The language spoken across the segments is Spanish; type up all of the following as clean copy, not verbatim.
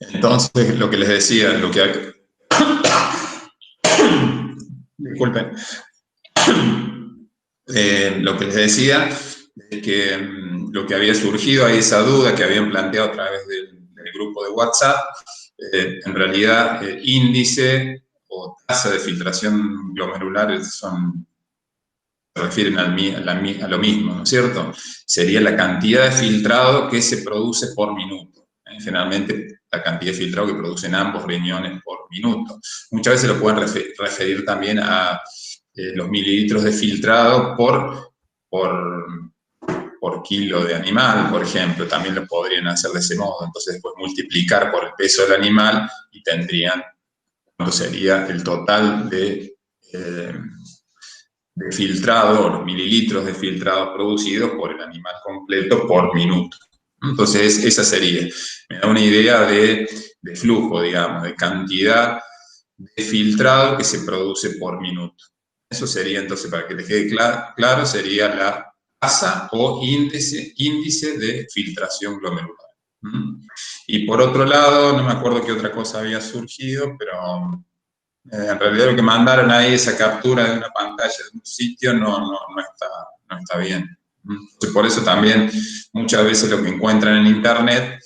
Entonces, lo que les decía, disculpen, lo que les decía es que lo que había surgido ahí, esa duda que habían planteado a través del grupo de WhatsApp, en realidad índice o tasa de filtración glomerular se refieren a lo mismo, ¿no es cierto? Sería la cantidad de filtrado que se produce por minuto. Generalmente la cantidad de filtrado que producen ambos riñones por minuto. Muchas veces lo pueden referir también a los mililitros de filtrado por kilo de animal, por ejemplo. También lo podrían hacer de ese modo. Entonces después multiplicar por el peso del animal y tendrían cuánto sería el total de filtrado, los mililitros de filtrado producidos por el animal completo por minuto. Entonces, esa sería, me da una idea de flujo, digamos, de cantidad de filtrado que se produce por minuto. Eso sería, entonces, para que les quede claro, sería la tasa o índice de filtración glomerular. Y por otro lado, no me acuerdo qué otra cosa había surgido, pero en realidad lo que mandaron ahí, esa captura de una pantalla de un sitio, no está bien. Entonces, por eso también muchas veces lo que encuentran en internet,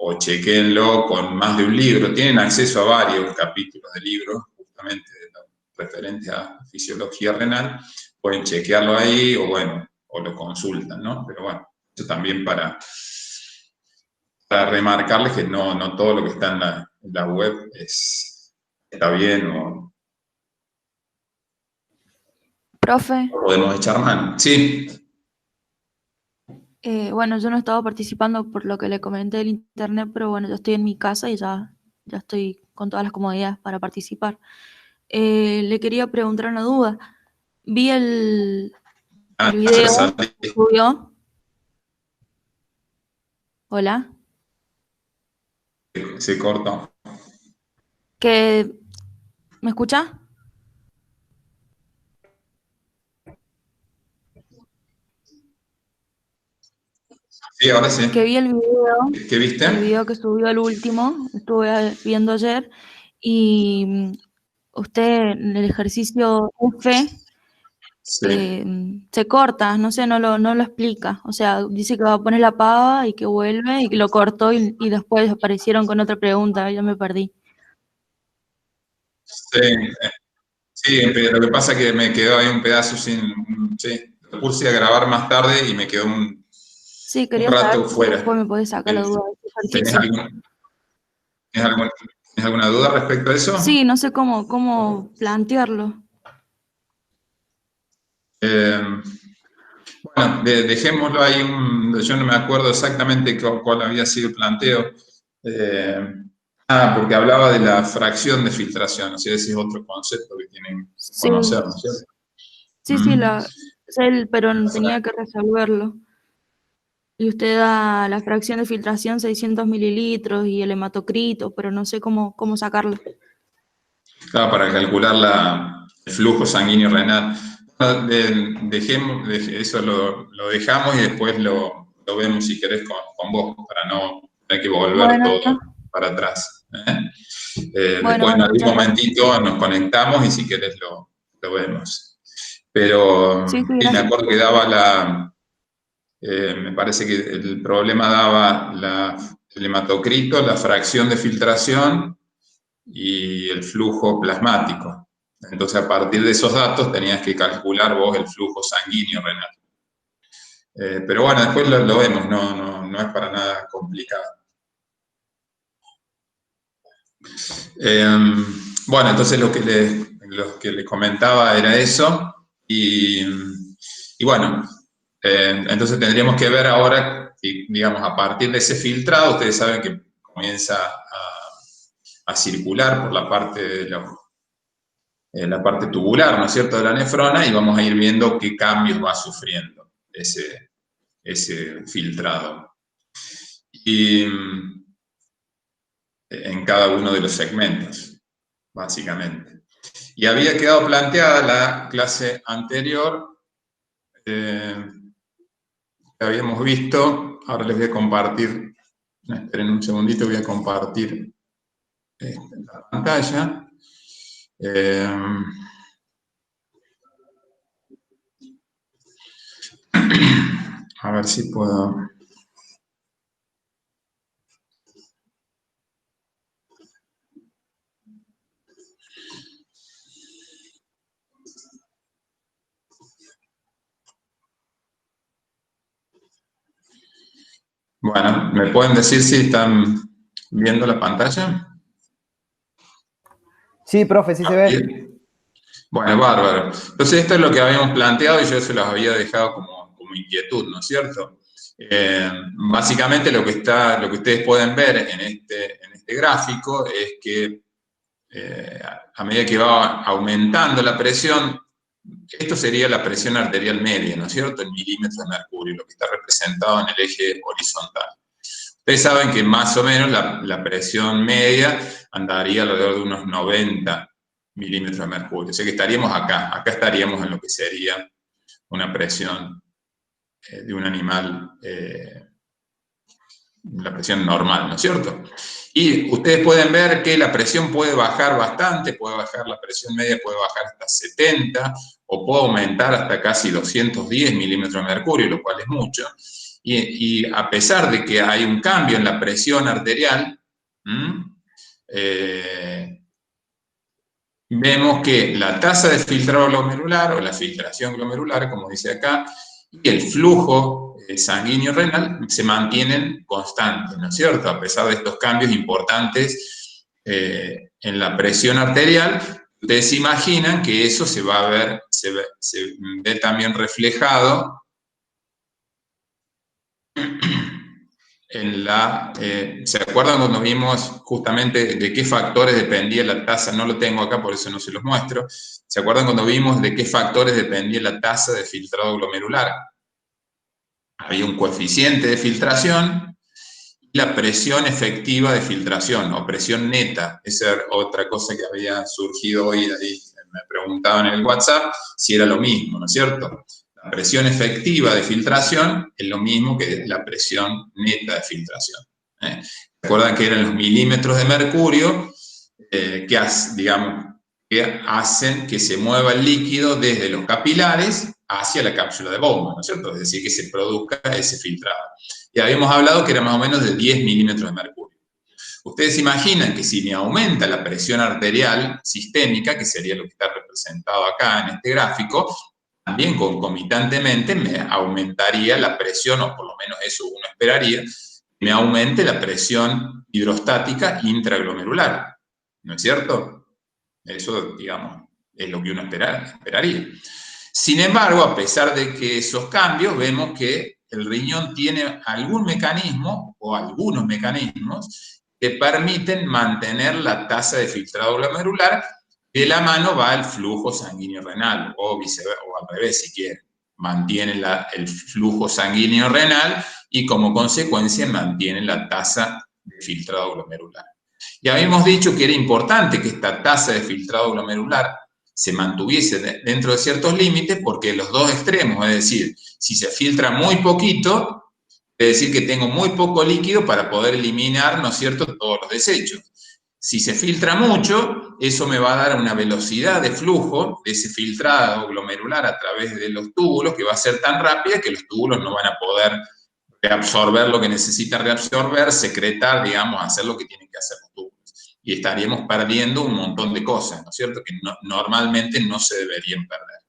o chequenlo con más de un libro, tienen acceso a varios capítulos de libros, justamente referentes a fisiología renal, pueden chequearlo ahí, o bueno, o lo consultan, ¿no? Pero bueno, eso también para remarcarles que no todo lo que está en la web está bien o Profe, podemos echar mano. Sí. bueno, yo no estaba participando por lo que le comenté del internet, pero bueno, yo estoy en mi casa y ya estoy con todas las comodidades para participar. Le quería preguntar una duda. Vi el Ya video salí. que subió. Hola. Se cortó. Que, ¿me escucha? Sí, ahora sí. Que vi ¿Qué viste? el video que subió el último, estuve viendo ayer, y usted en el ejercicio F Sí. se corta, no sé, no lo explica. O sea, dice que va a poner la pava y que vuelve y que lo cortó y después aparecieron con otra pregunta, ya me perdí. Sí, sí, lo que pasa es que me quedó ahí un pedazo sin. Sí, lo puse a grabar más tarde y me quedó Sí, un quería saber rato si fuera. después me podés sacar la duda de ese ¿Tenés, ejercicio. ¿Tienes alguna duda respecto a eso? Sí, no sé cómo plantearlo. Eh, bueno, dejémoslo ahí. Yo no me acuerdo exactamente cuál había sido el planteo. Porque hablaba de la fracción de filtración, o sea, ese es otro concepto que tienen que Sí, conocer, ¿no es cierto? sí, ¿Mm? pero tenía que resolverlo. Y usted da la fracción de filtración 600 mililitros y el hematocrito, pero no sé cómo sacarlo. Claro, para calcular el flujo sanguíneo renal. Bueno, eso lo dejamos y después lo vemos si querés con vos, para no tener que volver Bueno, todo para atrás. Después en bueno, algún muchas gracias. momentito nos conectamos y si querés lo vemos. Pero Sí, sí, sí, me gracias. acuerdo que me parece que el problema daba el hematocrito, la fracción de filtración y el flujo plasmático. Entonces, a partir de esos datos tenías que calcular vos el flujo sanguíneo renal. Pero bueno, después lo vemos, no es para nada complicado. Bueno, entonces lo que les comentaba era eso. Y bueno, entonces tendríamos que ver ahora, digamos, a partir de ese filtrado, ustedes saben que comienza a circular por la parte tubular, ¿no es cierto?, de la nefrona, y vamos a ir viendo qué cambios va sufriendo ese filtrado. Y en cada uno de los segmentos, básicamente. Y había quedado planteada la clase anterior, que habíamos visto, ahora les voy a compartir Esperen un segundito, voy a compartir la pantalla. A ver si puedo... Bueno, ¿me pueden decir si están viendo la pantalla? Sí, profe, sí se ve. Bien. Bueno, bárbaro. Entonces esto es lo que habíamos planteado y yo se los había dejado como inquietud, ¿no es cierto? Básicamente lo que ustedes pueden ver en este gráfico es que a medida que va aumentando la presión, esto sería la presión arterial media, ¿no es cierto? En milímetros de mercurio, lo que está representado en el eje horizontal. Ustedes saben que más o menos la presión media andaría alrededor de unos 90 milímetros de mercurio. O sea que estaríamos acá estaríamos en lo que sería una presión de un animal, la presión normal, ¿no es cierto? Y ustedes pueden ver que la presión puede bajar bastante, puede bajar la presión media, puede bajar hasta 70 o puede aumentar hasta casi 210 milímetros de mercurio, lo cual es mucho. Y a pesar de que hay un cambio en la presión arterial, vemos que la tasa de filtrado glomerular o la filtración glomerular, como dice acá, y el flujo sanguíneo renal se mantienen constantes, ¿no es cierto? A pesar de estos cambios importantes en la presión arterial, ustedes se imaginan que eso se va a ver, se ve también reflejado en ¿se acuerdan cuando vimos justamente de qué factores dependía la tasa? No lo tengo acá, por eso no se los muestro. ¿Se acuerdan cuando vimos de qué factores dependía la tasa de filtrado glomerular? Había un coeficiente de filtración y la presión efectiva de filtración, o presión neta. Esa era otra cosa que había surgido hoy, ahí me preguntaban en el WhatsApp si era lo mismo, ¿no es cierto? La presión efectiva de filtración es lo mismo que la presión neta de filtración. ¿Recuerdan que eran los milímetros de mercurio que hacen que se mueva el líquido desde los capilares hacia la cápsula de bomba, ¿no es cierto? Es decir, que se produzca ese filtrado. Y habíamos hablado que era más o menos de 10 milímetros de mercurio. Ustedes imaginan que si me aumenta la presión arterial sistémica, que sería lo que está representado acá en este gráfico, también concomitantemente me aumentaría la presión, o por lo menos eso uno esperaría, me aumente la presión hidrostática intraglomerular, ¿no es cierto? Eso, digamos, es lo que uno esperaría. Sin embargo, a pesar de que esos cambios, vemos que el riñón tiene algún mecanismo o algunos mecanismos que permiten mantener la tasa de filtrado glomerular. De la mano va el flujo sanguíneo renal, o viceversa, o al revés si quieren. Mantiene el flujo sanguíneo renal y como consecuencia mantiene la tasa de filtrado glomerular. Ya habíamos dicho que era importante que esta tasa de filtrado glomerular se mantuviese dentro de ciertos límites, porque los dos extremos, es decir, si se filtra muy poquito, es decir que tengo muy poco líquido para poder eliminar, ¿no es cierto?, todos los desechos. Si se filtra mucho, eso me va a dar una velocidad de flujo de ese filtrado glomerular a través de los túbulos que va a ser tan rápida que los túbulos no van a poder reabsorber lo que necesitan reabsorber, secretar, digamos, hacer lo que tienen que hacer los túbulos. Y estaríamos perdiendo un montón de cosas, ¿no es cierto?, que normalmente no se deberían perder.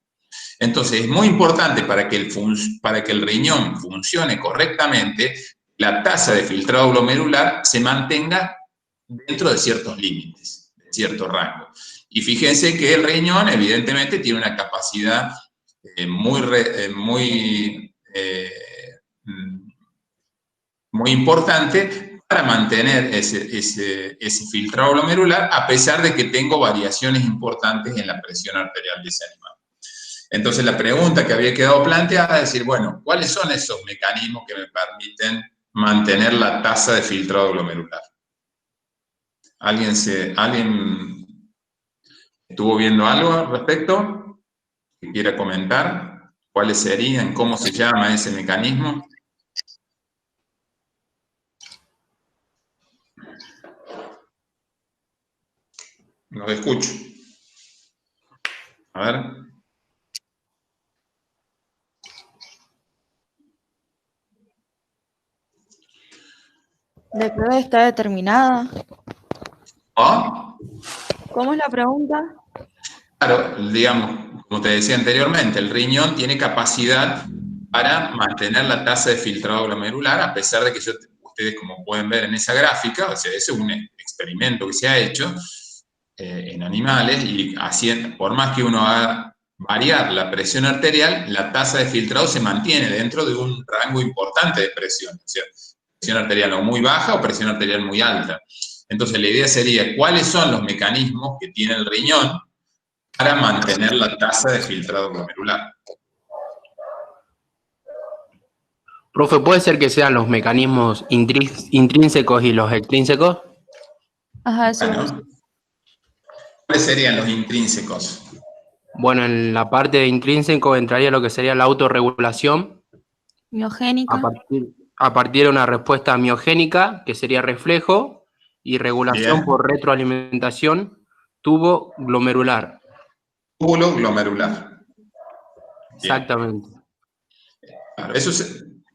Entonces, es muy importante para que el riñón funcione correctamente, la tasa de filtrado glomerular se mantenga dentro de ciertos límites, de cierto rango. Y fíjense que el riñón, evidentemente, tiene una capacidad muy importante para mantener ese filtrado glomerular, a pesar de que tengo variaciones importantes en la presión arterial de ese animal. Entonces, la pregunta que había quedado planteada es decir, bueno, ¿cuáles son esos mecanismos que me permiten mantener la tasa de filtrado glomerular? ¿Alguien estuvo viendo algo al respecto que quiera comentar? ¿Cuáles serían? ¿Cómo se llama ese mecanismo? Los escucho. A ver. ¿La clave está determinada? ¿Ah? ¿Cómo es la pregunta? Claro, digamos, como te decía anteriormente, el riñón tiene capacidad para mantener la tasa de filtrado glomerular, a pesar de que ustedes, como pueden ver en esa gráfica, o sea, ese es un experimento que se ha hecho en animales, y por más que uno haga variar la presión arterial, la tasa de filtrado se mantiene dentro de un rango importante de presión, o sea, presión arterial o muy baja o presión arterial muy alta. Entonces, la idea sería, ¿cuáles son los mecanismos que tiene el riñón para mantener la tasa de filtrado glomerular? Profe, ¿puede ser que sean los mecanismos intrínsecos y los extrínsecos? Ajá, eso Bueno, ¿cuáles serían los intrínsecos? Bueno, en la parte de intrínseco entraría lo que sería la autorregulación, miogénica. a partir de una respuesta miogénica, que sería reflejo, y regulación Bien. por retroalimentación tubo glomerular. Túbulo glomerular. Exactamente. Claro,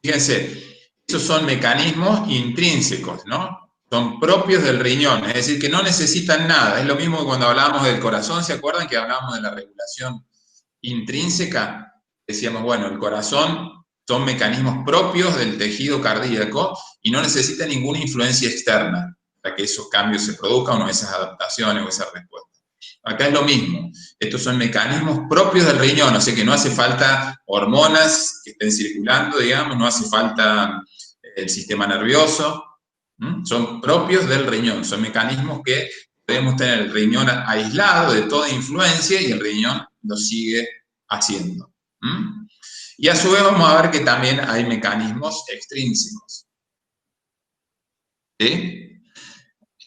fíjense, esos son mecanismos intrínsecos, ¿no? Son propios del riñón, es decir, que no necesitan nada. Es lo mismo que cuando hablábamos del corazón, ¿se acuerdan que hablábamos de la regulación intrínseca? Decíamos, bueno, el corazón son mecanismos propios del tejido cardíaco y no necesita ninguna influencia externa para que esos cambios se produzcan o esas adaptaciones o esas respuestas. Acá es lo mismo. Estos son mecanismos propios del riñón, o sea que no hace falta hormonas que estén circulando, digamos, no hace falta el sistema nervioso. Son propios del riñón, son mecanismos que podemos tener el riñón aislado de toda influencia y el riñón lo sigue haciendo. Y a su vez vamos a ver que también hay mecanismos extrínsecos. ¿Sí?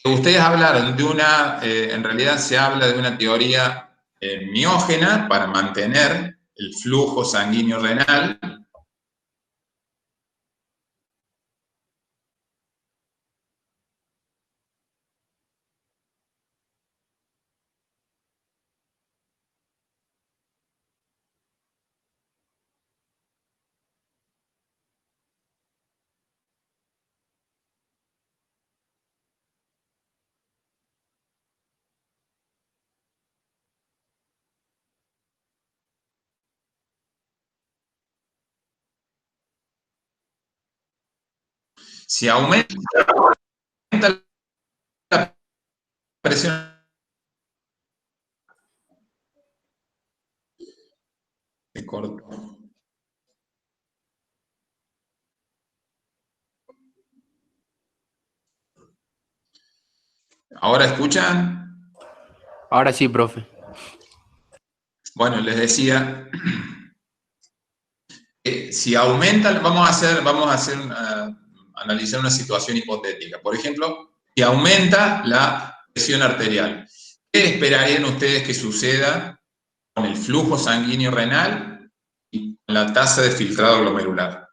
Ustedes hablaron de en realidad se habla de una teoría miógena para mantener el flujo sanguíneo renal. Si aumenta la presión, me corto. ¿Ahora escuchan? Ahora sí, profe. Bueno, les decía, si aumenta, analizar una situación hipotética. Por ejemplo, si aumenta la presión arterial, ¿qué esperarían ustedes que suceda con el flujo sanguíneo renal y con la tasa de filtrado glomerular?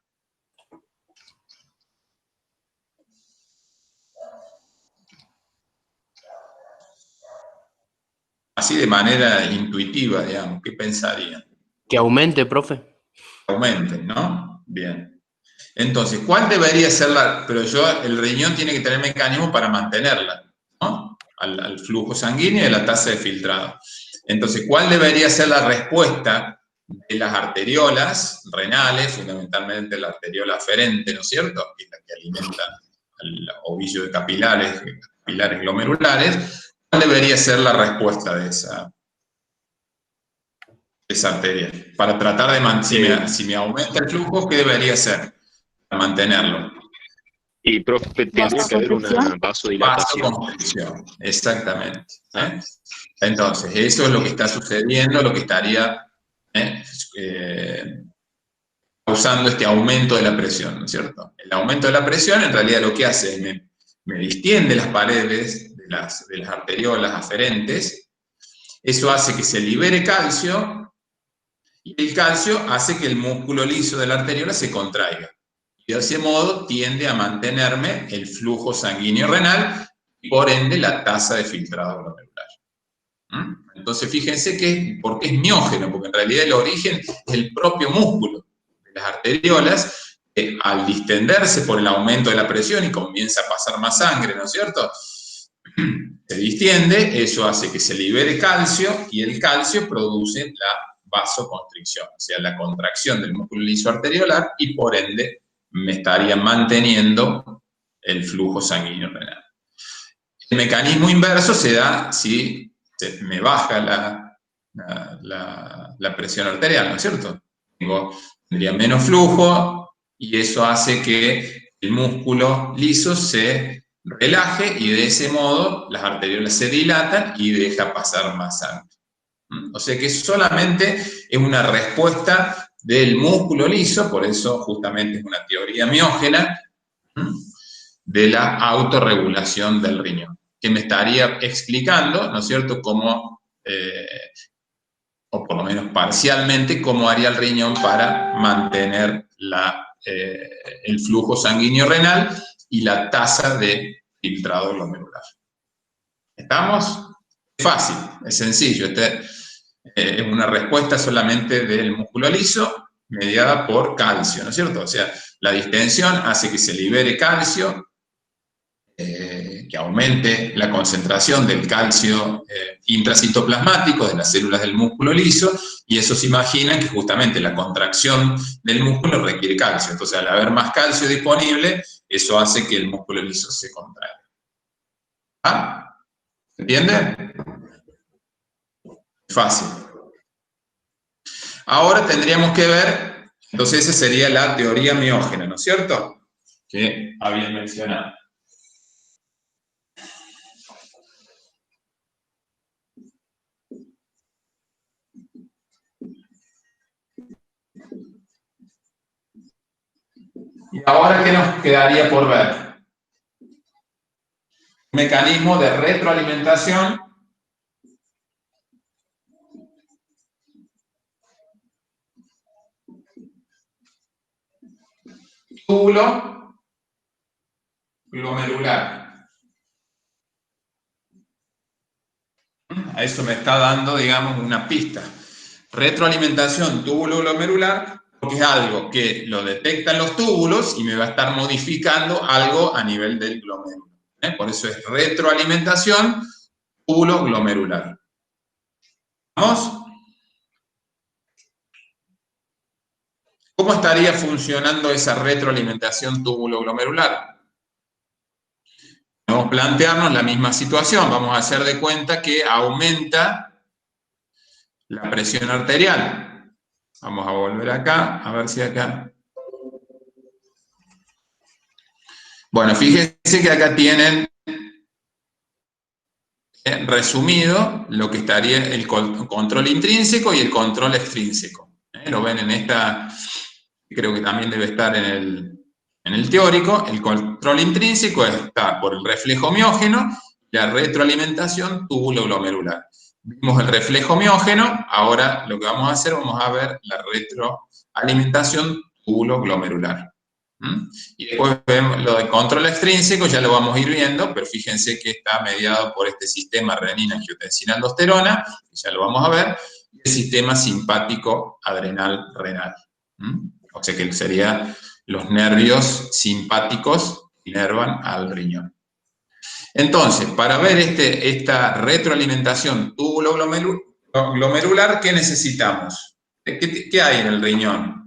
Así de manera intuitiva, digamos, ¿qué pensarían? Que aumente, profe. Aumenten, ¿no? Bien. Entonces, ¿cuál debería ser el riñón tiene que tener mecanismos para mantenerla, ¿no? Al flujo sanguíneo y a la tasa de filtrado. Entonces, ¿cuál debería ser la respuesta de las arteriolas renales, fundamentalmente la arteriola aferente, ¿no es cierto? Que es la que alimenta al ovillo de capilares glomerulares. ¿Cuál debería ser la respuesta de esa arteria? Para tratar de mantener, si me aumenta el flujo, ¿qué debería hacer para mantenerlo? Y, profe, tendría que haber una vasodilatación. Vasoconstricción, exactamente. Entonces, eso es lo que está sucediendo, lo que estaría causando este aumento de la presión, ¿no es cierto? El aumento de la presión en realidad lo que hace es me distiende las paredes de las arteriolas aferentes, eso hace que se libere calcio, y el calcio hace que el músculo liso de la arteriola se contraiga. Y de ese modo tiende a mantenerme el flujo sanguíneo renal y por ende la tasa de filtrado glomerular. Entonces fíjense que, ¿por qué es miógeno? Porque en realidad el origen es el propio músculo de las arteriolas, que al distenderse por el aumento de la presión y comienza a pasar más sangre, ¿no es cierto? Se distiende, eso hace que se libere calcio y el calcio produce la vasoconstricción, o sea, la contracción del músculo liso arteriolar y por ende me estaría manteniendo el flujo sanguíneo renal. El mecanismo inverso se da si me baja la presión arterial, ¿no es cierto? Tendría menos flujo y eso hace que el músculo liso se relaje y de ese modo las arteriolas se dilatan y deja pasar más sangre. O sea que solamente es una respuesta del músculo liso, por eso justamente es una teoría miógena, de la autorregulación del riñón, que me estaría explicando, ¿no es cierto?, cómo, o por lo menos parcialmente, cómo haría el riñón para mantener el flujo sanguíneo renal y la tasa de filtrado glomerular. ¿Estamos? Es fácil, es sencillo. Es una respuesta solamente del músculo liso mediada por calcio, ¿no es cierto? O sea, la distensión hace que se libere calcio, que aumente la concentración del calcio intracitoplasmático de las células del músculo liso, y eso se imagina que justamente la contracción del músculo requiere calcio. Entonces, al haber más calcio disponible, eso hace que el músculo liso se contraiga. ¿Ah? ¿Se entiende? Fácil. Ahora tendríamos que ver, entonces esa sería la teoría miógena, ¿no es cierto?, que había mencionado. Y ahora, ¿qué nos quedaría por ver? Mecanismo de retroalimentación túbulo glomerular. A eso me está dando, digamos, una pista. Retroalimentación túbulo glomerular, porque es algo que lo detectan los túbulos y me va a estar modificando algo a nivel del glomérulo. Por eso es retroalimentación túbulo glomerular. ¿Vamos? ¿Cómo estaría funcionando esa retroalimentación túbulo glomerular? Vamos a plantearnos la misma situación. Vamos a hacer de cuenta que aumenta la presión arterial. Vamos a volver acá, a ver si acá. Bueno, fíjense que acá tienen resumido lo que estaría el control intrínseco y el control extrínseco. Lo ven en esta, creo que también debe estar en el teórico. El control intrínseco está por el reflejo miógeno, la retroalimentación túbulo glomerular. Vimos el reflejo miógeno, ahora lo que vamos a hacer, vamos a ver la retroalimentación túbulo glomerular. Y después vemos lo del control extrínseco, ya lo vamos a ir viendo, pero fíjense que está mediado por este sistema renina-angiotensina-aldosterona, que ya lo vamos a ver, y el sistema simpático adrenal-renal. O sea que serían los nervios simpáticos que inervan al riñón. Entonces, para ver esta retroalimentación túbulo glomerular, ¿qué necesitamos? ¿Qué hay en el riñón?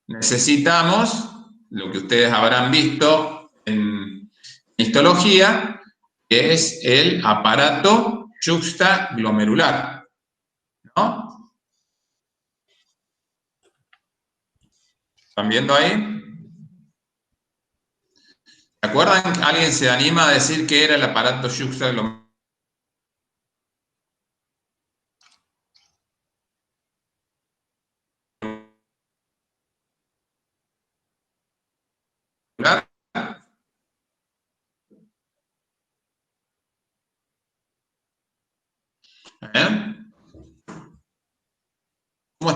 Necesitamos lo que ustedes habrán visto en histología, que es el aparato juxtaglomerular, ¿no? ¿Están viendo ahí? ¿Se acuerdan? ¿Alguien se anima a decir qué era el aparato juxtaglomerular?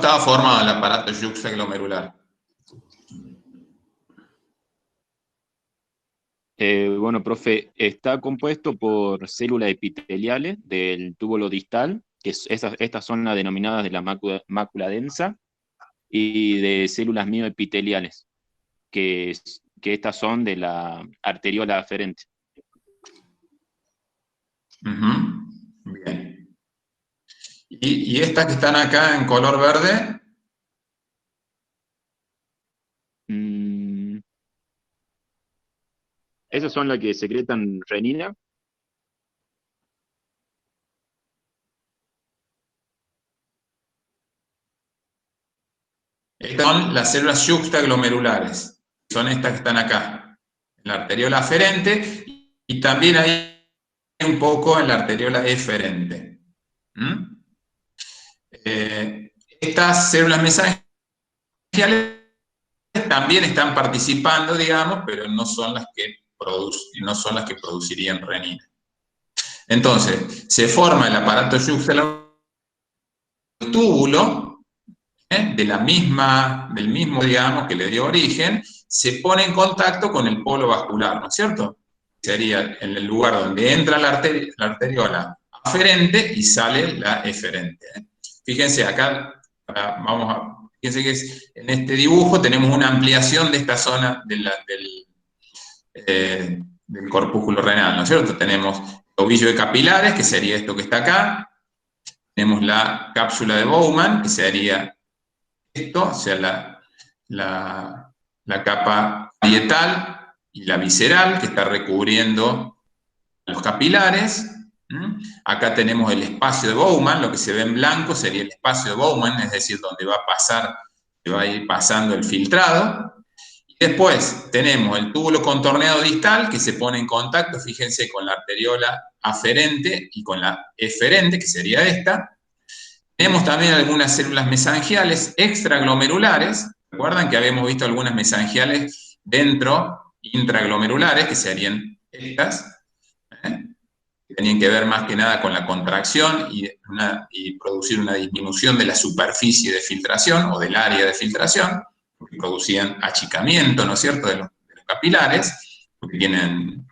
estaba formado el aparato yuxtaglomerular? Bueno, profe, está compuesto por células epiteliales del túbulo distal, que estas son las denominadas de la mácula densa, y de células mioepiteliales, que estas son de la arteriola aferente. Bien. ¿Y estas que están acá en color verde? Esas son las que secretan renina. Estas son las células yuxtaglomerulares, son estas que están acá, en la arteriola aferente, y también hay un poco en la arteriola eferente. Estas células mesangiales también están participando, digamos, pero no son las que producirían renina. Entonces, se forma el aparato yuxtaglomerular, el túbulo, del mismo, digamos, que le dio origen, se pone en contacto con el polo vascular, ¿no es cierto? Sería en el lugar donde entra la arteriola aferente y sale la eferente. Fíjense, acá, fíjense que en este dibujo tenemos una ampliación de esta zona del corpúsculo renal, ¿no es cierto? Tenemos ovillo de capilares, que sería esto que está acá. Tenemos la cápsula de Bowman, que sería esto, o sea, la capa parietal y la visceral, que está recubriendo los capilares. Acá tenemos el espacio de Bowman, lo que se ve en blanco sería el espacio de Bowman, es decir, donde se va a ir pasando el filtrado. Y después tenemos el túbulo contorneado distal, que se pone en contacto, fíjense, con la arteriola aferente y con la eferente, que sería esta. Tenemos también algunas células mesangiales extraglomerulares. ¿Recuerdan que habíamos visto algunas mesangiales intraglomerulares, que serían estas? Que tenían que ver más que nada con la contracción y producir una disminución de la superficie de filtración o del área de filtración, porque producían achicamiento, ¿no es cierto?, de los capilares, porque tienen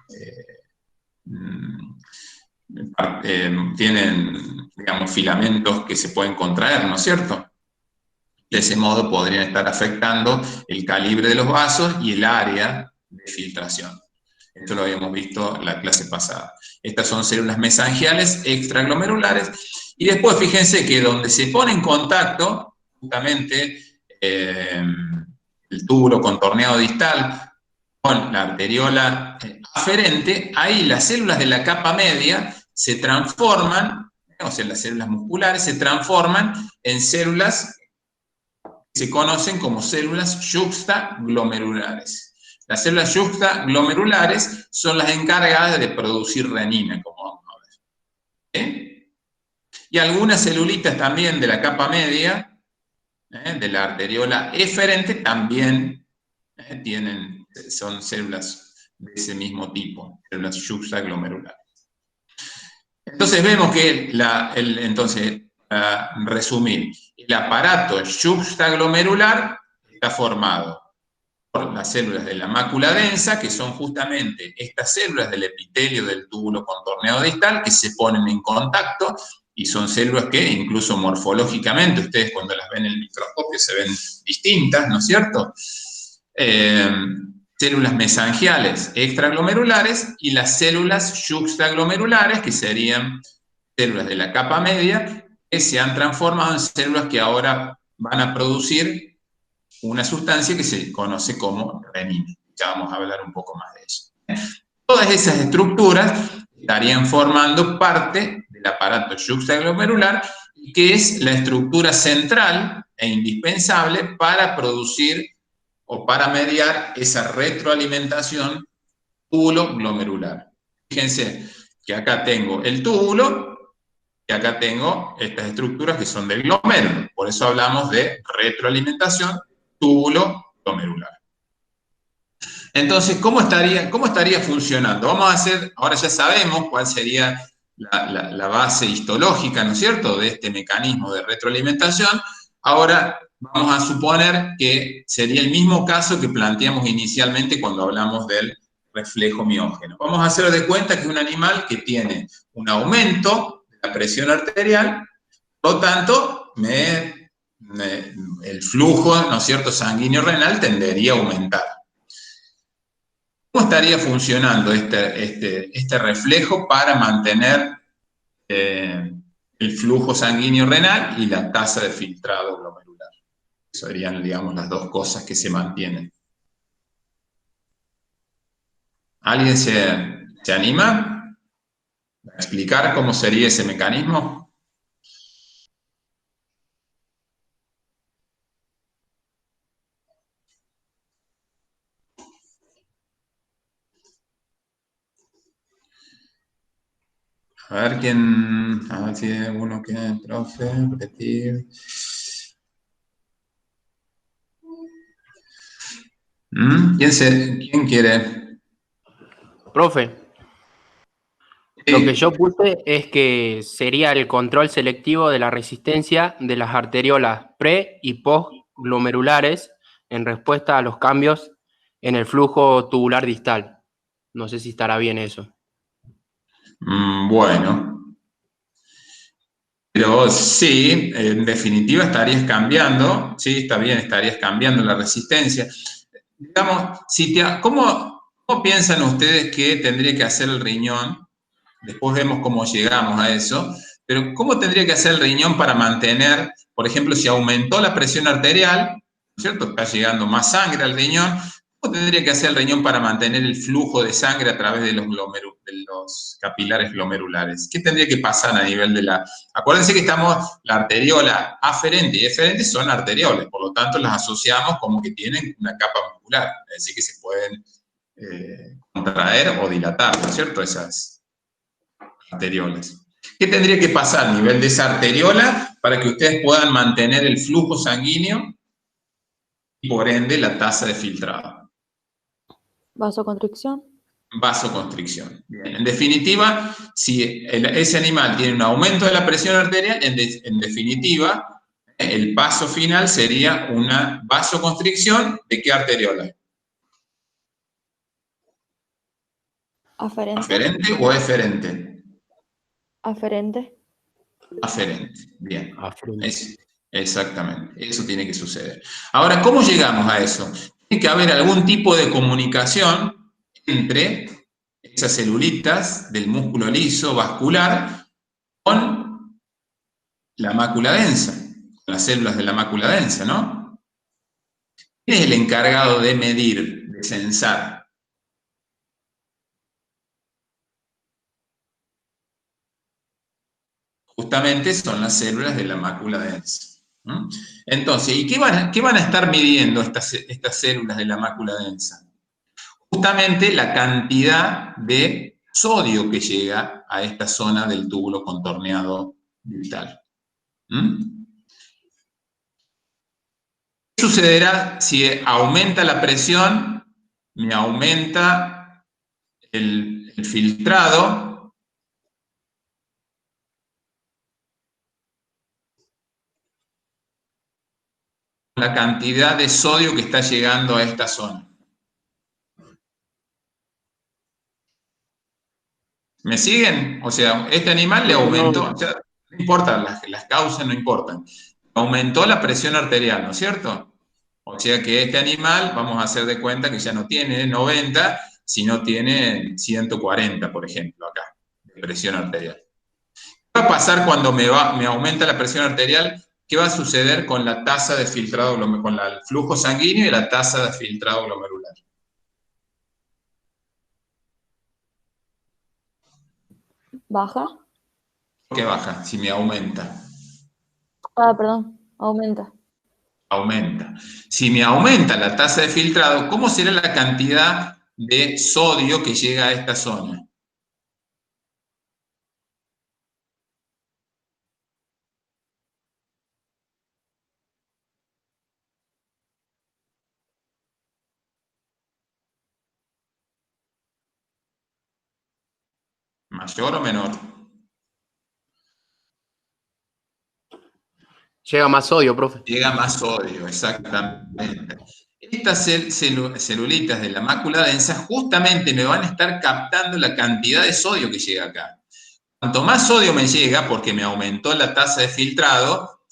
digamos, filamentos que se pueden contraer, ¿no es cierto? De ese modo podrían estar afectando el calibre de los vasos y el área de filtración. Esto lo habíamos visto en la clase pasada. Estas son células mesangiales extraglomerulares. Y después fíjense que donde se pone en contacto, justamente, el túbulo contorneado distal con la arteriola aferente, ahí las células de la capa media se transforman, o sea, las células musculares se transforman en células que se conocen como células yuxtaglomerulares. Las células yuxtaglomerulares son las encargadas de producir renina, como vamos a ver. Y algunas celulitas también de la capa media, de la arteriola eferente, también son células de ese mismo tipo, células yuxtaglomerulares. Entonces vemos que, para resumir, el aparato yuxtaglomerular está formado por las células de la mácula densa, que son justamente estas células del epitelio del túbulo contorneado distal, que se ponen en contacto, y son células que incluso morfológicamente, ustedes cuando las ven en el microscopio se ven distintas, ¿no es cierto? Células mesangiales extraglomerulares y las células yuxtaglomerulares, que serían células de la capa media, que se han transformado en células que ahora van a producir una sustancia que se conoce como renina. Ya vamos a hablar un poco más de eso. Todas esas estructuras estarían formando parte del aparato yuxtaglomerular, que es la estructura central e indispensable para producir o para mediar esa retroalimentación túbulo-glomerular. Fíjense que acá tengo el túbulo y acá tengo estas estructuras que son del glomérulo. Por eso hablamos de retroalimentación túbulo-glomerular. Entonces, ¿cómo estaría funcionando? Vamos a hacer, ahora ya sabemos cuál sería la base histológica, ¿no es cierto?, de este mecanismo de retroalimentación. Ahora vamos a suponer que sería el mismo caso que planteamos inicialmente cuando hablamos del reflejo miógeno. Vamos a hacer de cuenta que es un animal que tiene un aumento de la presión arterial, por lo tanto, el flujo, ¿no es cierto?, sanguíneo renal tendería a aumentar. ¿Cómo estaría funcionando este reflejo para mantener el flujo sanguíneo renal y la tasa de filtrado glomerular? Serían, digamos, las dos cosas que se mantienen. ¿Alguien se anima a explicar cómo sería ese mecanismo? A ver si hay alguno que, profe, repetir. ¿Quién quiere? Profe, lo que yo puse es que sería el control selectivo de la resistencia de las arteriolas pre- y postglomerulares en respuesta a los cambios en el flujo tubular distal. No sé si estará bien eso. Bueno. Pero sí, en definitiva estarías cambiando, sí, está bien, estarías cambiando la resistencia. Digamos, ¿cómo piensan ustedes que tendría que hacer el riñón? Después vemos cómo llegamos a eso, pero ¿cómo tendría que hacer el riñón para mantener, por ejemplo, si aumentó la presión arterial, ¿no es cierto? Está llegando más sangre al riñón, ¿cómo tendría que hacer el riñón para mantener el flujo de sangre a través de los capilares glomerulares? ¿Qué tendría que pasar a nivel de la... Acuérdense que la arteriola aferente y eferente son arterioles, por lo tanto las asociamos como que tienen una capa muscular, es decir, que se pueden contraer o dilatar, ¿no es cierto? Esas arteriolas. ¿Qué tendría que pasar a nivel de esa arteriola para que ustedes puedan mantener el flujo sanguíneo y por ende la tasa de filtrado? Vasoconstricción. Vasoconstricción. Bien. En definitiva, si ese animal tiene un aumento de la presión arterial, en definitiva, el paso final sería una vasoconstricción ¿de qué arteriola? Aferente. ¿Aferente o eferente? Aferente. Aferente. Bien. Aferente. Exactamente. Eso tiene que suceder. Ahora, ¿cómo llegamos a eso? Tiene que haber algún tipo de comunicación entre esas celulitas del músculo liso vascular con la mácula densa, con las células de la mácula densa, ¿no? ¿Quién es el encargado de medir, de censar? Justamente son las células de la mácula densa. ¿No? Entonces, ¿y qué van a estar midiendo estas células de la mácula densa? Justamente la cantidad de sodio que llega a esta zona del túbulo contorneado distal. ¿Qué sucederá si aumenta la presión? Me aumenta el filtrado. La cantidad de sodio que está llegando a esta zona. ¿Me siguen? O sea, este animal le aumentó, o sea, no importa, las causas no importan. Aumentó la presión arterial, ¿no es cierto? O sea que este animal, vamos a hacer de cuenta que ya no tiene 90, sino tiene 140, por ejemplo, acá, de presión arterial. ¿Qué va a pasar cuando me aumenta la presión arterial? ¿Qué va a suceder con la tasa de filtrado, con el flujo sanguíneo y la tasa de filtrado glomerular? Baja. ¿Por qué baja? Si me aumenta. Ah, perdón. Aumenta. Aumenta. Si me aumenta la tasa de filtrado, ¿cómo será la cantidad de sodio que llega a esta zona? ¿Mayor o menor? Llega más sodio, profe. Llega más sodio, exactamente. Estas celulitas de la mácula densa justamente me van a estar captando la cantidad de sodio que llega acá. Cuanto más sodio me llega, porque me aumentó la tasa de filtrado,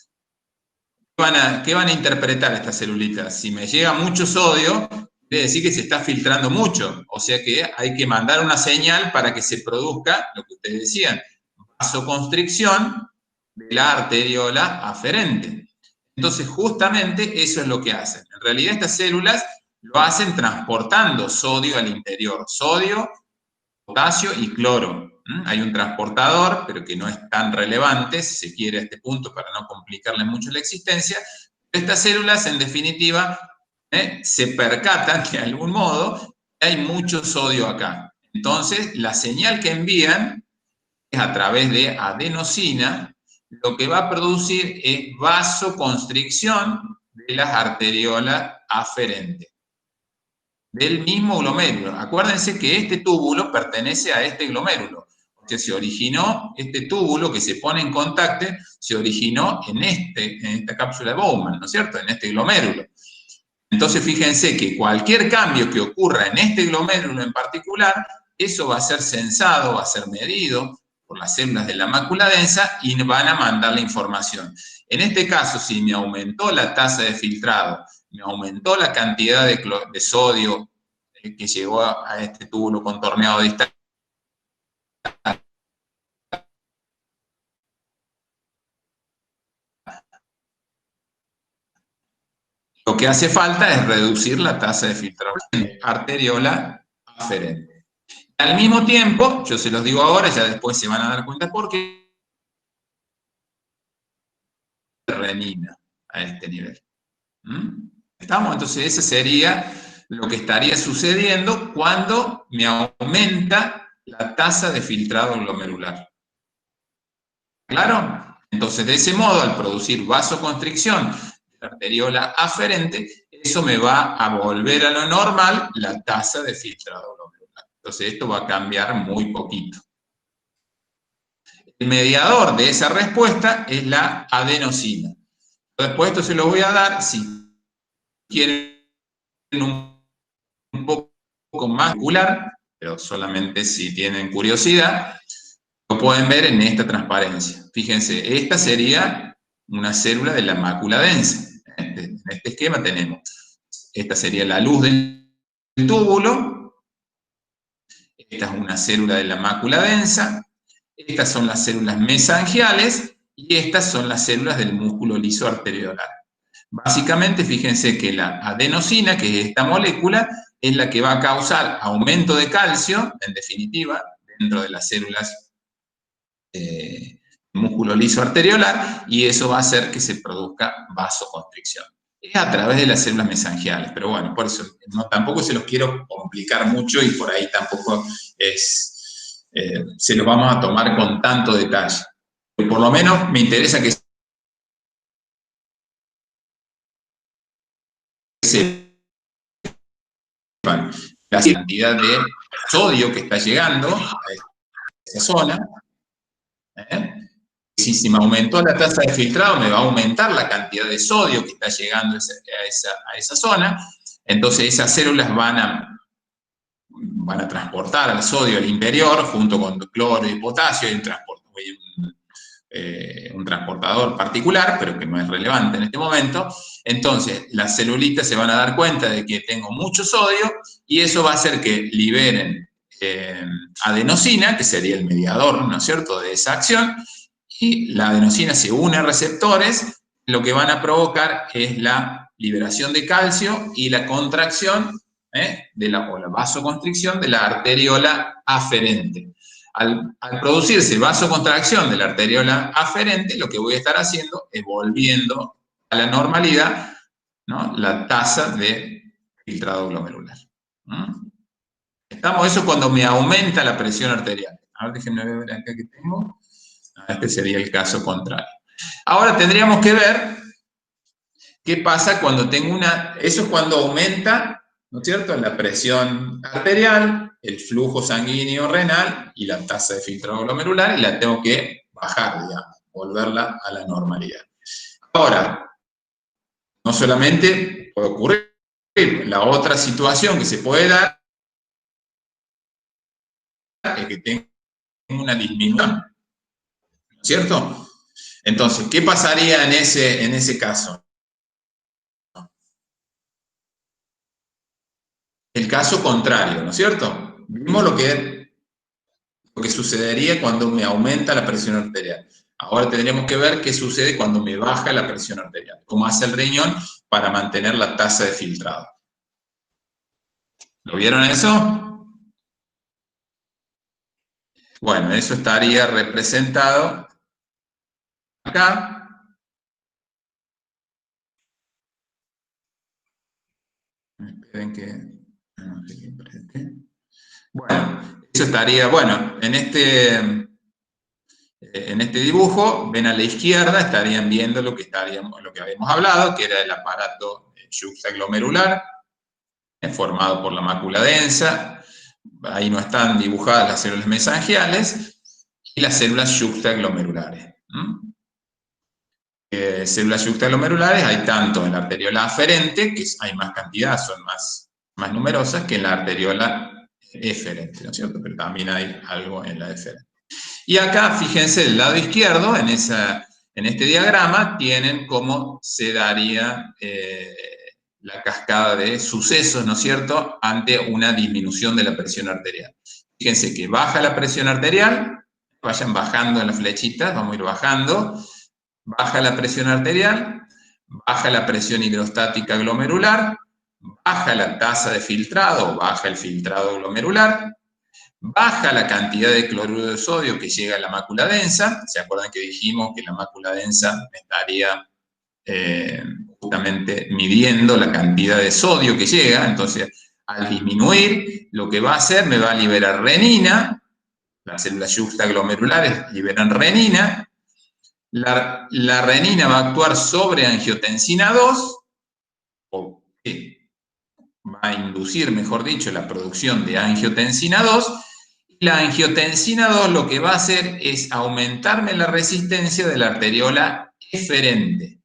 ¿qué van a interpretar estas celulitas? Si me llega mucho sodio, quiere decir que se está filtrando mucho. O sea que hay que mandar una señal para que se produzca lo que ustedes decían, vasoconstricción de la arteriola aferente. Entonces, justamente eso es lo que hacen. En realidad, estas células lo hacen transportando sodio al interior. Sodio, potasio y cloro. Hay un transportador, pero que no es tan relevante, si se quiere, a este punto, para no complicarle mucho la existencia. Estas células, en definitiva, se percatan de algún modo que hay mucho sodio acá. Entonces, la señal que envían es a través de adenosina, lo que va a producir es vasoconstricción de las arteriolas aferentes, del mismo glomérulo. Acuérdense que este túbulo pertenece a este glomérulo. O sea, se originó, este túbulo que se pone en contacto, se originó en esta cápsula de Bowman, ¿no es cierto? En este glomérulo. Entonces, fíjense que cualquier cambio que ocurra en este glomérulo en particular, eso va a ser censado, va a ser medido por las células de la mácula densa y van a mandar la información. En este caso, si me aumentó la tasa de filtrado, me aumentó la cantidad de sodio que llegó a este túbulo contorneado distal, lo que hace falta es reducir la tasa de filtrado arteriola aferente. Al mismo tiempo, yo se los digo ahora, ya después se van a dar cuenta por qué renina a este nivel. ¿Estamos? Entonces, ese sería lo que estaría sucediendo cuando me aumenta la tasa de filtrado glomerular. ¿Claro? Entonces, de ese modo, al producir vasoconstricción de la arteriola aferente, eso me va a volver a lo normal la tasa de filtrado glomerular. Entonces, esto va a cambiar muy poquito. El mediador de esa respuesta es la adenosina. Después esto se lo voy a dar, si quieren un poco más popular, pero solamente si tienen curiosidad, lo pueden ver en esta transparencia. Fíjense, esta sería una célula de la mácula densa. En este esquema tenemos, esta sería la luz del túbulo, esta es una célula de la mácula densa, estas son las células mesangiales y estas son las células del músculo liso arteriolar. Básicamente, fíjense que la adenosina, que es esta molécula, es la que va a causar aumento de calcio, en definitiva, dentro de las células músculo liso arteriolar, y eso va a hacer que se produzca vasoconstricción. Es a través de las células mesangiales, pero bueno, por eso tampoco se los quiero complicar mucho y por ahí tampoco se lo vamos a tomar con tanto detalle. Por lo menos me interesa que sepan la cantidad de sodio que está llegando a esa zona. Si se me aumentó la tasa de filtrado, me va a aumentar la cantidad de sodio que está llegando a esa zona. Entonces esas células van a transportar al sodio al interior junto con cloro y potasio. Hay un transportador particular, pero que no es relevante en este momento. Entonces, las celulitas se van a dar cuenta de que tengo mucho sodio y eso va a hacer que liberen adenosina, que sería el mediador, ¿no es cierto?, de esa acción, y la adenosina se une a receptores, lo que van a provocar es la liberación de calcio y la contracción o la vasoconstricción de la arteriola aferente. Al producirse vasoconstracción de la arteriola aferente, lo que voy a estar haciendo es volviendo a la normalidad, ¿no?, la tasa de filtrado glomerular. ¿Estamos? Eso cuando me aumenta la presión arterial. A ver, déjenme ver acá que tengo. Este sería el caso contrario. Ahora tendríamos que ver qué pasa cuando tengo eso es cuando aumenta, ¿no es cierto?, la presión arterial, el flujo sanguíneo renal y la tasa de filtrado glomerular, y la tengo que bajar, digamos, volverla a la normalidad. Ahora, no solamente puede ocurrir, la otra situación que se puede dar es que tenga una disminución, ¿no es cierto? Entonces, ¿qué pasaría en ese caso? El caso contrario, ¿no es cierto? Vimos lo que sucedería cuando me aumenta la presión arterial. Ahora tendríamos que ver qué sucede cuando me baja la presión arterial. ¿Cómo hace el riñón para mantener la tasa de filtrado? ¿Lo vieron eso? Bueno, eso estaría representado acá. Esperen que... Bueno, eso estaría, bueno, en este dibujo, ven a la izquierda, estarían viendo lo que habíamos hablado, que era el aparato yuxtaglomerular, formado por la mácula densa. Ahí no están dibujadas las células mesangiales y las células yuxtaglomerulares. Células yuxtaglomerulares hay tanto en la arteriola aferente, que hay más cantidad, son más numerosas, que en la arteriola eferente, ¿no es cierto? Pero también hay algo en la eferente. Y acá, fíjense, del lado izquierdo, en este diagrama, tienen cómo se daría la cascada de sucesos, ¿no es cierto?, ante una disminución de la presión arterial. Fíjense que baja la presión arterial, vayan bajando en las flechitas, vamos a ir bajando, baja la presión arterial, baja la presión hidrostática glomerular, baja la tasa de filtrado, baja el filtrado glomerular, baja la cantidad de cloruro de sodio que llega a la mácula densa. ¿Se acuerdan que dijimos que la mácula densa estaría justamente midiendo la cantidad de sodio que llega? Entonces, al disminuir, lo que va a hacer, me va a liberar renina, las células yuxtaglomerulares liberan renina, la renina va a actuar sobre angiotensina 2, o va a inducir, mejor dicho, la producción de angiotensina 2, y la angiotensina 2 lo que va a hacer es aumentarme la resistencia de la arteriola eferente.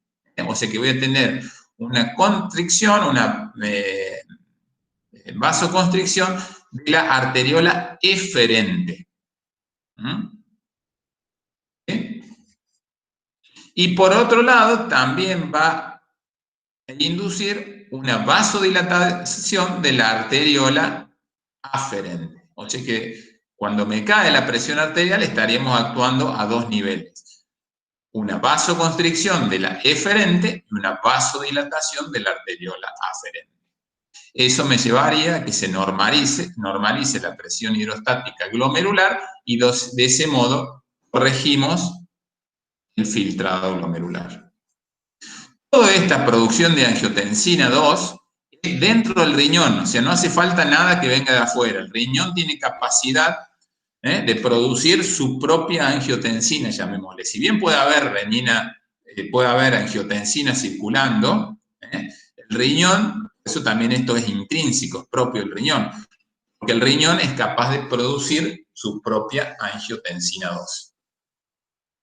O sea que voy a tener una constricción, una vasoconstricción de la arteriola eferente. ¿Sí? Y por otro lado, también va a inducir una vasodilatación de la arteriola aferente. O sea que cuando me cae la presión arterial estaríamos actuando a dos niveles. Una vasoconstricción de la eferente y una vasodilatación de la arteriola aferente. Eso me llevaría a que se normalice la presión hidrostática glomerular y de ese modo corregimos el filtrado glomerular. Toda esta producción de angiotensina 2 es dentro del riñón, o sea, no hace falta nada que venga de afuera. El riñón tiene capacidad de producir su propia angiotensina, llamémosle. Si bien puede haber angiotensina circulando, el riñón, eso también esto es intrínseco, es propio del riñón, porque el riñón es capaz de producir su propia angiotensina 2.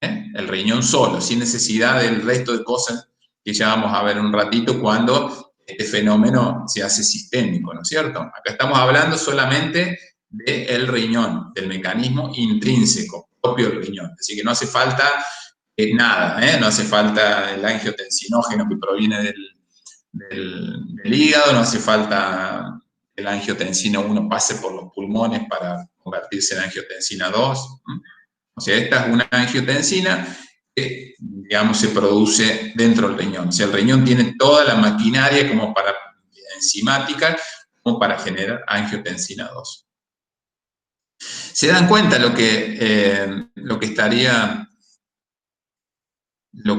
El riñón solo, sin necesidad del resto de cosas que ya vamos a ver un ratito cuando este fenómeno se hace sistémico, ¿no es cierto? Acá estamos hablando solamente del riñón, del mecanismo intrínseco, propio del riñón. Así que no hace falta nada, no hace falta el angiotensinógeno que proviene del hígado, no hace falta que el angiotensina 1 pase por los pulmones para convertirse en angiotensina 2. O sea, esta es una angiotensina que, digamos, se produce dentro del riñón. O sea, el riñón tiene toda la maquinaria enzimática como para generar angiotensina 2. ¿Se dan cuenta lo que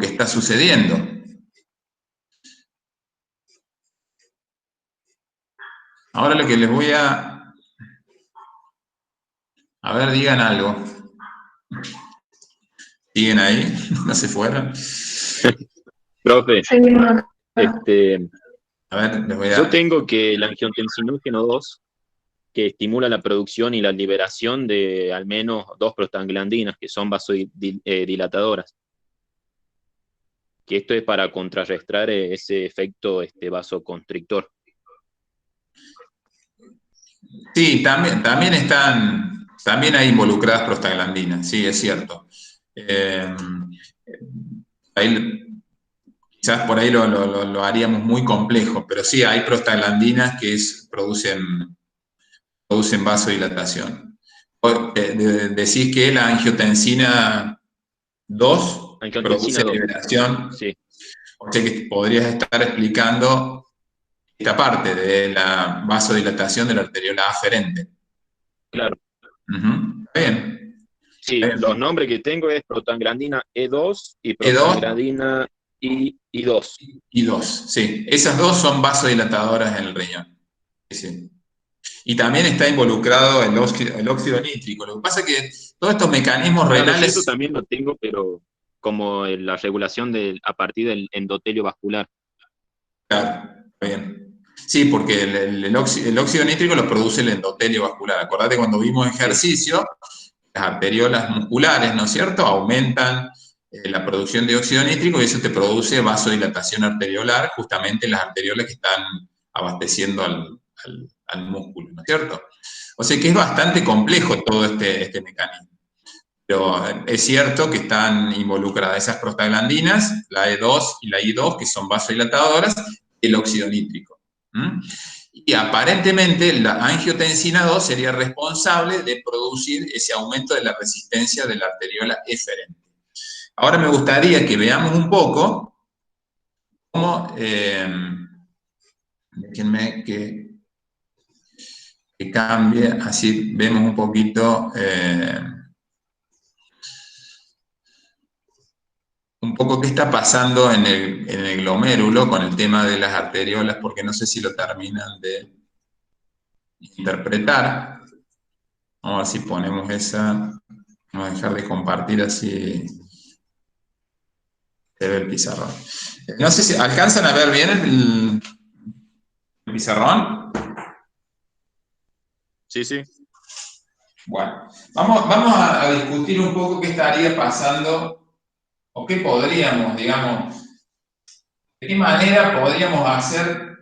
está sucediendo? Ahora lo que les voy a ver, digan algo. ¿Siguen ahí? ¿No se fueron? Profe, a ver, les voy a... yo tengo que el angiotensinógeno 2, que estimula la producción y la liberación de al menos 2 prostaglandinas, que son vasodilatadoras. que esto es para contrarrestar ese efecto vasoconstrictor. Sí, también hay involucradas prostaglandinas, sí, es cierto. Quizás por ahí lo haríamos muy complejo, pero sí hay prostaglandinas que producen vasodilatación. Decís que la angiotensina 2 Angiotensina produce 2. liberación, Sí. o sea que podrías estar explicando esta parte de la vasodilatación de la arteriola aferente. Claro. Está bien. Sí, Está bien. los nombres que tengo es prostaglandina E2 y E2 prostaglandina I2. y 2, sí. Esas dos son vasodilatadoras en el riñón. Sí. Y también está involucrado el óxido nítrico. Lo que pasa es que todos estos mecanismos Claro, sí, renales... eso también lo tengo, pero como la regulación a partir del endotelio vascular. Claro, está bien. Sí, porque el óxido nítrico lo produce el endotelio vascular. Acordate cuando vimos ejercicio, las arteriolas musculares, ¿no es cierto?, aumentan la producción de óxido nítrico y eso te produce vasodilatación arteriolar, justamente en las arteriolas que están abasteciendo al músculo, ¿no es cierto? O sea que es bastante complejo todo este mecanismo. Pero es cierto que están involucradas esas prostaglandinas, la E2 y la I2, que son vasodilatadoras, y el óxido nítrico. Y aparentemente la angiotensina 2 sería responsable de producir ese aumento de la resistencia de la arteriola eferente. Ahora me gustaría que veamos un poco cómo, déjenme que cambie, así vemos un poquito... un poco qué está pasando en el glomérulo con el tema de las arteriolas, porque no sé si lo terminan de interpretar. Vamos a ver si ponemos esa. Vamos a dejar de compartir así se ve el pizarrón. No sé si alcanzan a ver bien el pizarrón. Sí, sí. Bueno, vamos a discutir un poco qué estaría pasando o qué podríamos, digamos, de qué manera podríamos hacer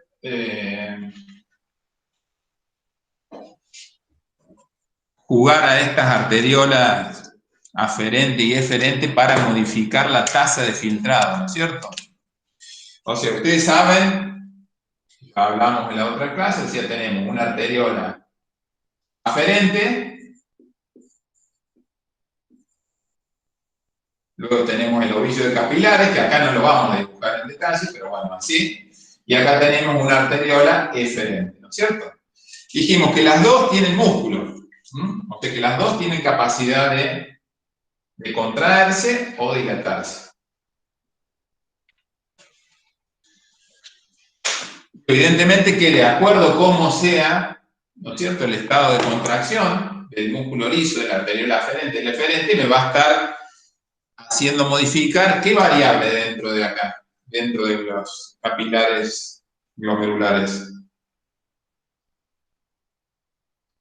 jugar a estas arteriolas aferente y eferente para modificar la tasa de filtrado, ¿no es cierto? O sea, ustedes saben, hablamos en la otra clase, o sea, tenemos una arteriola aferente, luego tenemos el ovillo de capilares, que acá no lo vamos a dibujar en detalle, pero bueno, así, y acá tenemos una arteriola eferente, ¿no es cierto? Dijimos que las dos tienen músculo, o sea que las dos tienen capacidad de contraerse o dilatarse. Evidentemente que de acuerdo a cómo sea, ¿no es cierto?, el estado de contracción del músculo liso, de la arteriola aferente y el eferente, me va a estar haciendo modificar qué variable dentro de acá, dentro de los capilares glomerulares.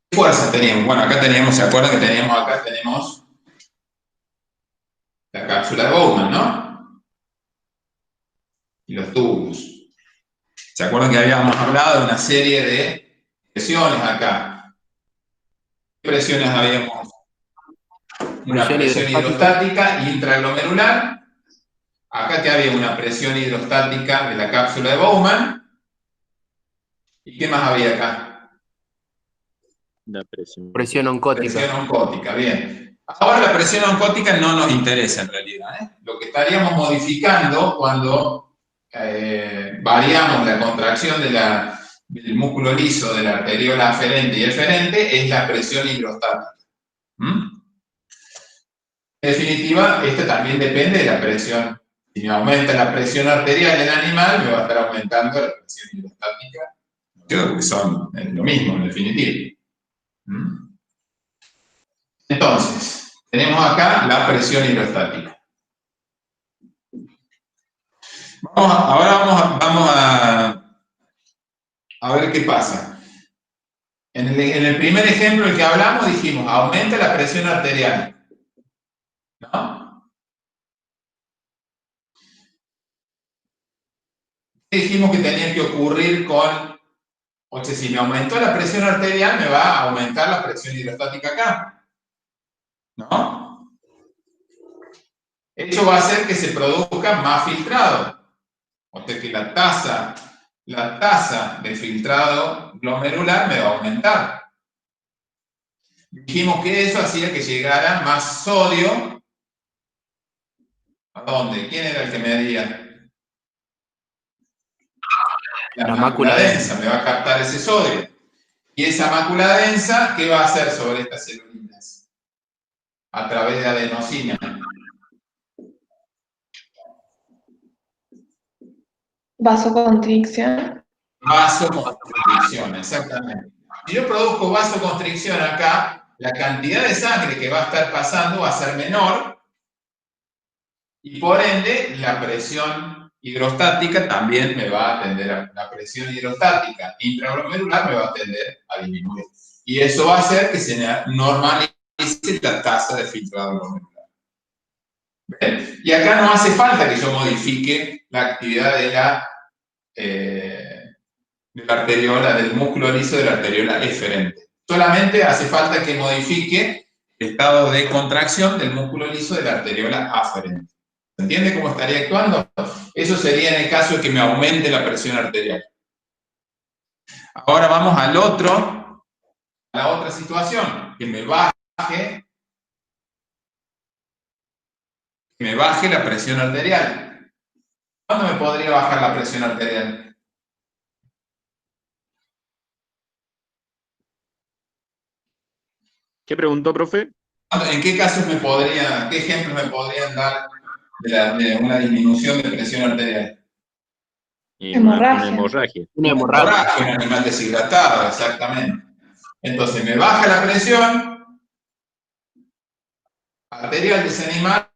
¿Qué fuerza teníamos? Bueno, acá teníamos, ¿se acuerdan que teníamos acá? Tenemos la cápsula de Bowman, ¿no? Y los túbulos. ¿Se acuerdan que habíamos hablado de una serie de presiones acá? ¿Qué presiones habíamos? Una presión hidrostática intraglomerular. Acá que había una presión hidrostática de la cápsula de Bowman. ¿Y qué más había acá? La presión. Presión oncótica. Presión oncótica, bien. Ahora la presión oncótica no nos interesa en realidad, ¿eh? Lo que estaríamos modificando cuando variamos la contracción del músculo liso de la arteriola aferente y eferente es la presión hidrostática. En definitiva, esto también depende de la presión. Si me aumenta la presión arterial del animal, me va a estar aumentando la presión hidrostática. Creo que son lo mismo, en definitiva. Entonces, tenemos acá la presión hidrostática. Ahora vamos a ver qué pasa. En el primer ejemplo, el que hablamos, dijimos, aumenta la presión arterial. ¿No? dijimos que tenía que ocurrir con, o sea, si me aumentó la presión arterial, me va a aumentar la presión hidrostática acá, ¿no? Eso va a hacer que se produzca más filtrado, o sea que la tasa de filtrado glomerular me va a aumentar. Dijimos que eso hacía que llegara más sodio. ¿A dónde? ¿Quién era el que medía? La mácula densa me va a captar ese sodio. Y esa mácula densa, ¿qué va a hacer sobre estas celulinas? A través de adenosina. Vasoconstricción. Vasoconstricción, exactamente. Si yo produzco vasoconstricción acá, la cantidad de sangre que va a estar pasando va a ser menor y por ende la presión hidrostática también me va a tender a, la presión hidrostática intraglomerular me va a tender a disminuir. Y eso va a hacer que se normalice la tasa de filtrado glomerular. ¿Ven? Y acá no hace falta que yo modifique la actividad de la arteriola, del músculo liso de la arteriola eferente. Solamente hace falta que modifique el estado de contracción del músculo liso de la arteriola aferente. ¿Se entiende cómo estaría actuando? Eso sería en el caso de que me aumente la presión arterial. Ahora vamos a la otra situación, que me baje la presión arterial. ¿Cuándo me podría bajar la presión arterial? ¿Qué preguntó, profe? ¿En qué casos qué ejemplos me podrían dar de una disminución de presión arterial? Una hemorragia. Una hemorragia. Un animal deshidratado, exactamente. Entonces me baja la presión arterial de ese animal,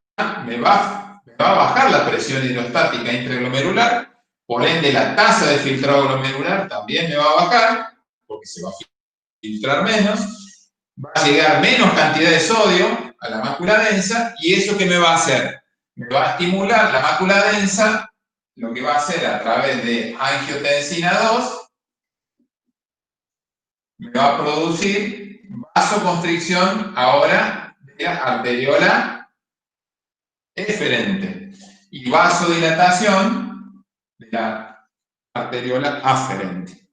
me va a bajar la presión hidrostática intraglomerular, por ende la tasa de filtrado glomerular también me va a bajar, porque se va a filtrar menos, va a llegar menos cantidad de sodio a la mácula densa, y eso ¿qué me va a hacer? Me va a estimular la mácula densa, lo que va a hacer a través de angiotensina 2, me va a producir vasoconstricción ahora de la arteriola eferente y vasodilatación de la arteriola aferente.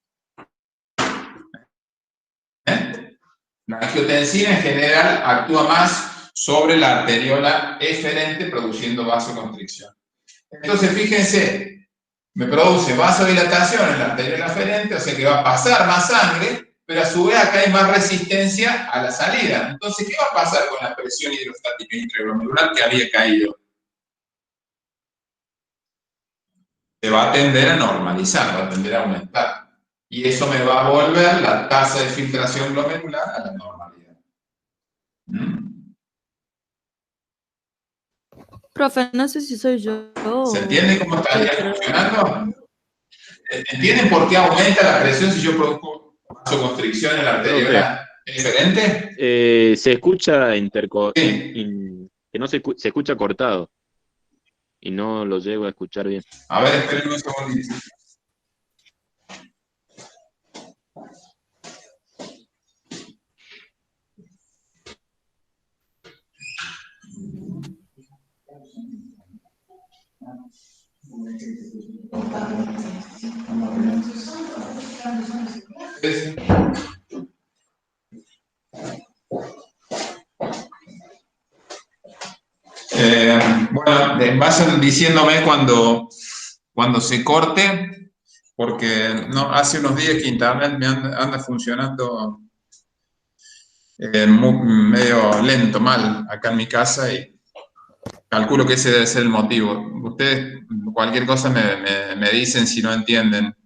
La angiotensina en general actúa más sobre la arteriola eferente produciendo vasoconstricción. Entonces fíjense, me produce vasodilatación en la arteriola aferente, o sea que va a pasar más sangre, pero a su vez acá hay más resistencia a la salida. Entonces, ¿qué va a pasar con la presión hidrostática intraglomerular que había caído? Se va a tender a normalizar, va a tender a aumentar. Y eso me va a volver la tasa de filtración glomerular a la normalidad. Profe, no sé si soy yo. ¿Se entiende cómo estaría funcionando? ¿Entienden por qué aumenta la presión si yo produzco vasoconstricción en la arteriola eferente? Se escucha Sí. que no se escucha cortado. Y no lo llego a escuchar bien. A ver, espérenme un segundito. Bueno, vayan diciéndome cuando se corte, porque no, hace unos días que internet me anda funcionando medio lento, mal, acá en mi casa, y calculo que ese debe ser el motivo. Ustedes, cualquier cosa me dicen si no entienden.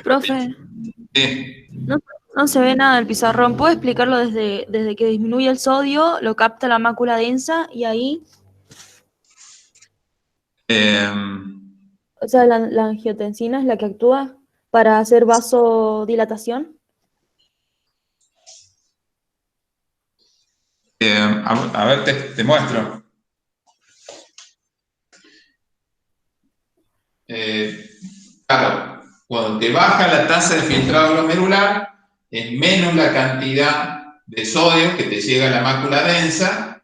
Profe, Sí. no se ve nada del pizarrón. ¿Puede explicarlo desde que disminuye el sodio, lo capta la mácula densa y ahí, o sea, la angiotensina es la que actúa para hacer vasodilatación? A ver, te muestro. Claro, cuando te baja la tasa de filtrado glomerular, es menos la cantidad de sodio que te llega a la mácula densa,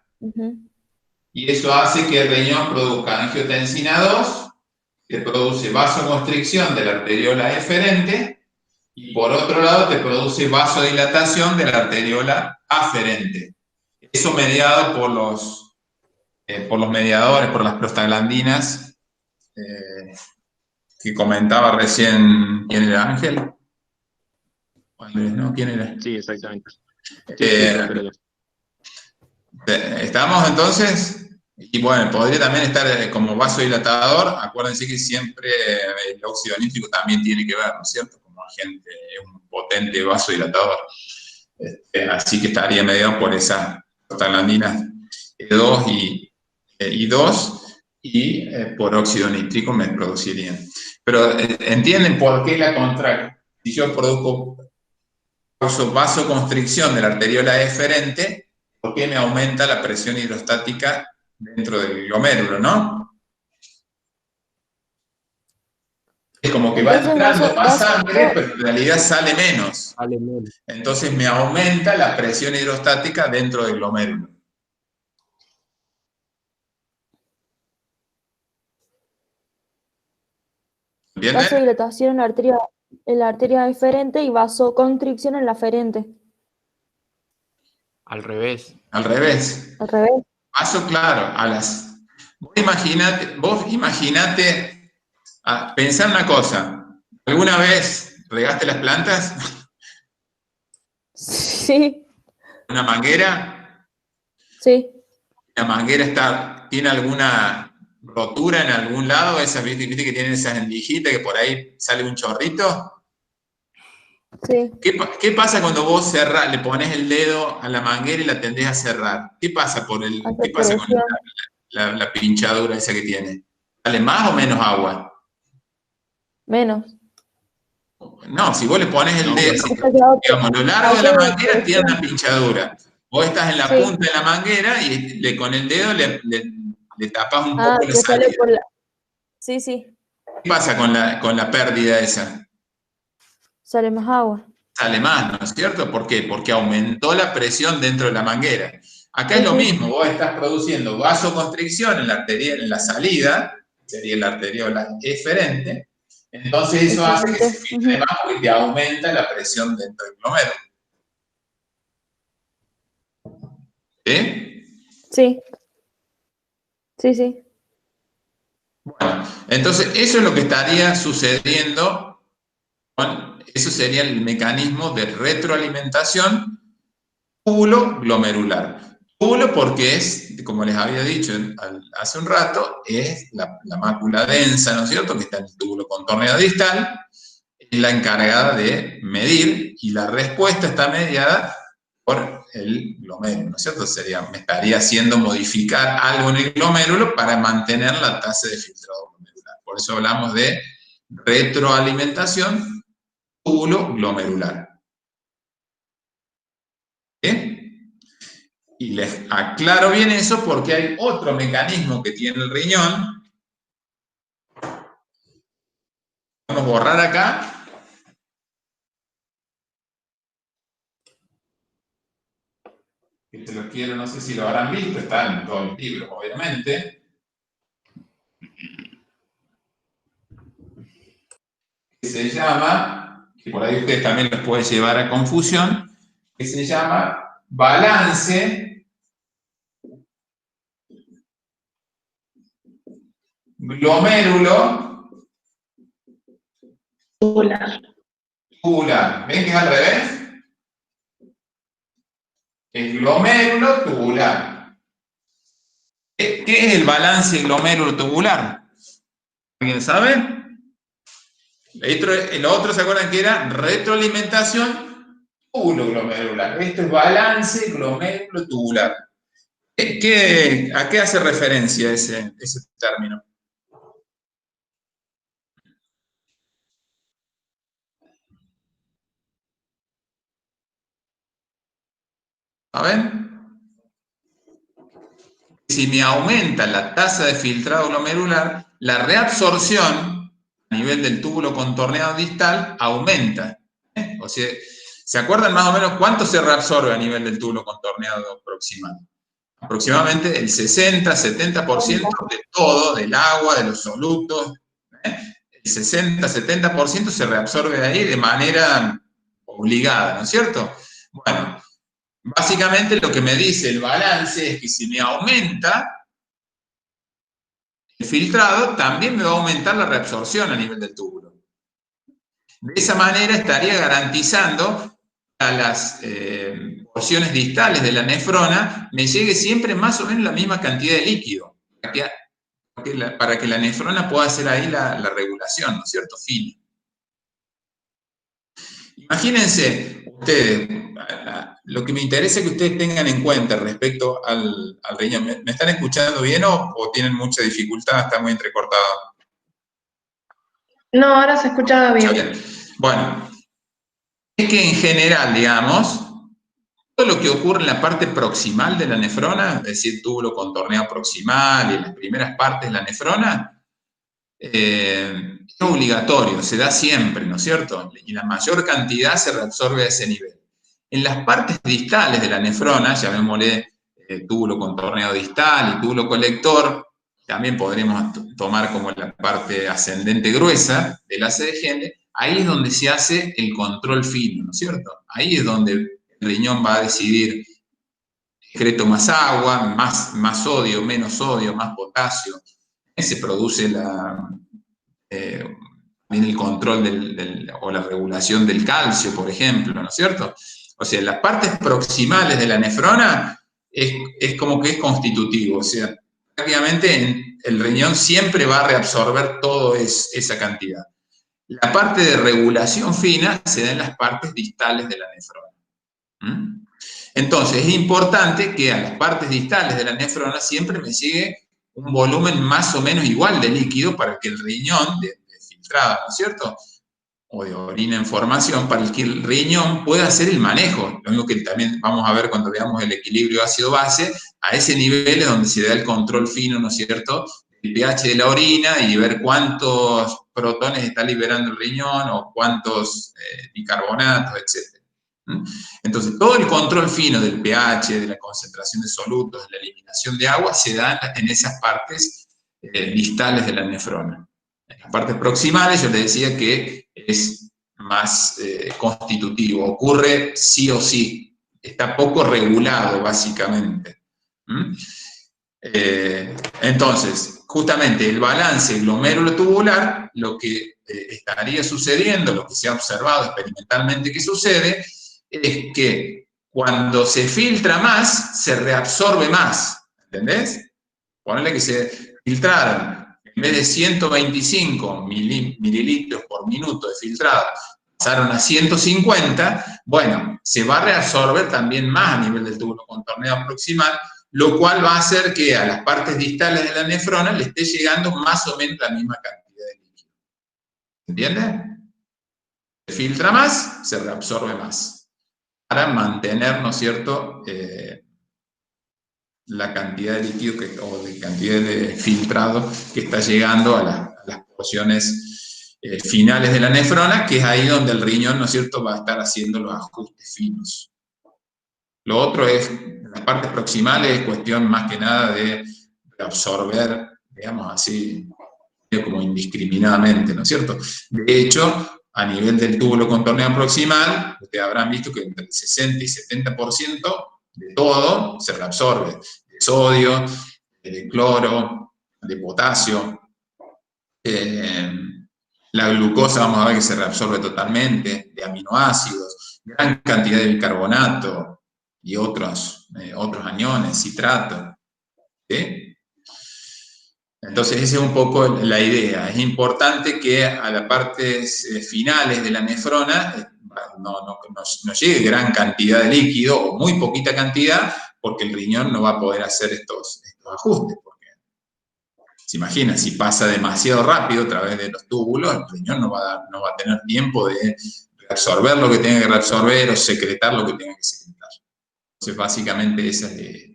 y eso hace que el riñón produzca angiotensina 2, que produce vasoconstricción de la arteriola eferente, y por otro lado te produce vasodilatación de la arteriola aferente. Eso mediado por los mediadores, por las prostaglandinas, que comentaba recién. ¿Quién era? ¿Ángel? ¿No? ¿Quién era? Sí, exactamente. ¿Estamos entonces? Y bueno, podría también estar como vasodilatador. Acuérdense que siempre el óxido nítrico también tiene que ver, ¿no es cierto? Como agente, es un potente vasodilatador. Así que estaría mediado por esas prostaglandinas E2 y 2, y por óxido nítrico me producirían. Pero ¿entienden por qué la contrario? Si yo causo vasoconstricción de la arteriola eferente, ¿por qué me aumenta la presión hidrostática dentro del glomérulo, no? Es como que va Entonces, entrando más sangre, pero en realidad sale menos. Sale menos. Entonces me aumenta la presión hidrostática dentro del glomérulo. ¿Entienden? vasodilatación en la arteria eferente y vasoconstricción en la aferente. Al revés. Al revés. Al revés. Paso claro a las... Vos imaginate, pensá una cosa. ¿Alguna vez regaste las plantas? Sí, ¿Una manguera? sí, ¿La manguera tiene alguna rotura en algún lado? Esas, ¿viste que tienen esas endijitas que por ahí sale un chorrito? sí. ¿Qué pasa cuando vos le pones el dedo a la manguera y la tendés a cerrar? ¿Qué pasa con Presión. la pinchadura esa que tiene? ¿Sale más o menos agua? Menos. No, si vos le pones el dedo, digamos, a lo largo de la manguera tiene una pinchadura. Vos estás en la punta de la manguera y con el dedo le tapas un poco la salida. Sí, sí. ¿Qué pasa con la pérdida esa? Sale más agua. Sale más, ¿no es cierto? ¿Por qué? Porque aumentó la presión dentro de la manguera. Acá es lo mismo, vos estás produciendo vasoconstricción en la salida, sería la arteriola eferente, entonces eso hace que se filtre más porque te aumenta la presión dentro del glomérulo. Sí. Sí, sí. Bueno, entonces eso es lo que estaría sucediendo. Eso sería el mecanismo de retroalimentación túbulo-glomerular. Túbulo porque es, como les había dicho hace un rato, es la mácula densa, ¿no es cierto?, que está en el túbulo contorneo distal, es la encargada de medir, y la respuesta está mediada por el glomérulo, ¿no es cierto? Me estaría haciendo modificar algo en el glomérulo para mantener la tasa de filtrado glomerular. Por eso hablamos de retroalimentación túbulo-glomerular. Y les aclaro bien eso porque hay otro mecanismo que tiene el riñón. Vamos a borrar acá. Que te lo quiero, no sé si lo habrán visto, está en todos los libros, obviamente. Que se llama, que por ahí ustedes también los puede llevar a confusión, que se llama balance glomérulo tubular. ¿Ven que es al revés? Es glomérulo tubular. ¿Qué es el balance glomérulo tubular? ¿Alguien sabe? El otro, ¿se acuerdan que era? Retroalimentación túbulo-glomerular. Esto es balance glomérulo tubular. ¿A qué hace referencia ese término? ¿Saben? Si me aumenta la tasa de filtrado glomerular, la reabsorción a nivel del túbulo contorneado distal aumenta. O sea, ¿se acuerdan más o menos cuánto se reabsorbe a nivel del túbulo contorneado proximal? Aproximadamente el 60-70% de todo, del agua, de los solutos, el 60-70% se reabsorbe de ahí de manera obligada, ¿no es cierto? Bueno, básicamente lo que me dice el balance es que si me aumenta el filtrado, también me va a aumentar la reabsorción a nivel del túbulo. De esa manera estaría garantizando a las porciones distales de la nefrona me llegue siempre más o menos la misma cantidad de líquido, para que la nefrona pueda hacer ahí la regulación, ¿no es cierto? Fina. Imagínense ustedes, lo que me interesa es que ustedes tengan en cuenta respecto al riñón. ¿Me están escuchando bien o tienen mucha dificultad? Está muy entrecortado. No, ahora se escucha bien. Bueno, es que en general, digamos, todo lo que ocurre en la parte proximal de la nefrona, es decir, túbulo contorneado proximal y en las primeras partes de la nefrona, es obligatorio, se da siempre, ¿no es cierto? Y la mayor cantidad se reabsorbe a ese nivel. En las partes distales de la nefrona, llamémosle túbulo contorneado distal y túbulo colector, también podremos tomar como la parte ascendente gruesa del ACDG, ahí es donde se hace el control fino, ¿no es cierto? Ahí es donde el riñón va a decidir, excreto más agua, más sodio, menos sodio, más potasio. Se produce también el control o la regulación del calcio, por ejemplo, ¿no es cierto? O sea, las partes proximales de la nefrona es como que es constitutivo, o sea, prácticamente el riñón siempre va a reabsorber toda esa cantidad. La parte de regulación fina se da en las partes distales de la nefrona. Entonces, es importante que a las partes distales de la nefrona siempre me llegue un volumen más o menos igual de líquido para que el riñón, de filtrada, ¿no es cierto?, o de orina en formación, para que el riñón pueda hacer el manejo. Lo mismo que también vamos a ver cuando veamos el equilibrio ácido-base, a ese nivel es donde se da el control fino, ¿no es cierto?, el pH de la orina y ver cuántos protones está liberando el riñón o cuántos bicarbonatos, etc. Entonces, todo el control fino del pH, de la concentración de solutos, de la eliminación de agua, se da en esas partes distales de la nefrona. En las partes proximales, yo les decía que es más constitutivo, ocurre sí o sí, está poco regulado, básicamente. Entonces, justamente el balance glomérulo-tubular, lo que estaría sucediendo, lo que se ha observado experimentalmente que sucede, es que cuando se filtra más, se reabsorbe más, ¿entendés? Ponele que se filtraron, en vez de 125 mililitros por minuto de filtrado, pasaron a 150, bueno, se va a reabsorber también más a nivel del túbulo contorneado proximal, lo cual va a hacer que a las partes distales de la nefrona le esté llegando más o menos la misma cantidad de líquido. ¿Entiendes? Se filtra más, se reabsorbe más, para mantener, ¿no es cierto?, la cantidad de líquido o de cantidad de filtrado que está llegando a las porciones finales de la nefrona, que es ahí donde el riñón, ¿no es cierto?, va a estar haciendo los ajustes finos. Lo otro es, en las partes proximales, es cuestión más que nada de absorber, digamos así, como indiscriminadamente, ¿no es cierto? De hecho, a nivel del túbulo contorneado proximal, ustedes habrán visto que entre el 60 y 70% de todo se reabsorbe, de sodio, de cloro, de potasio. La glucosa, vamos a ver que se reabsorbe totalmente, de aminoácidos, gran cantidad de bicarbonato y otros aniones, citrato. ¿Sí? Entonces, esa es un poco la idea. Es importante que a las partes finales de la nefrona no llegue gran cantidad de líquido o muy poquita cantidad, porque el riñón no va a poder hacer estos ajustes. Porque, se imagina, si pasa demasiado rápido a través de los túbulos, el riñón no va a tener tiempo de reabsorber lo que tenga que reabsorber o secretar lo que tenga que secretar. Entonces, básicamente esa es la idea.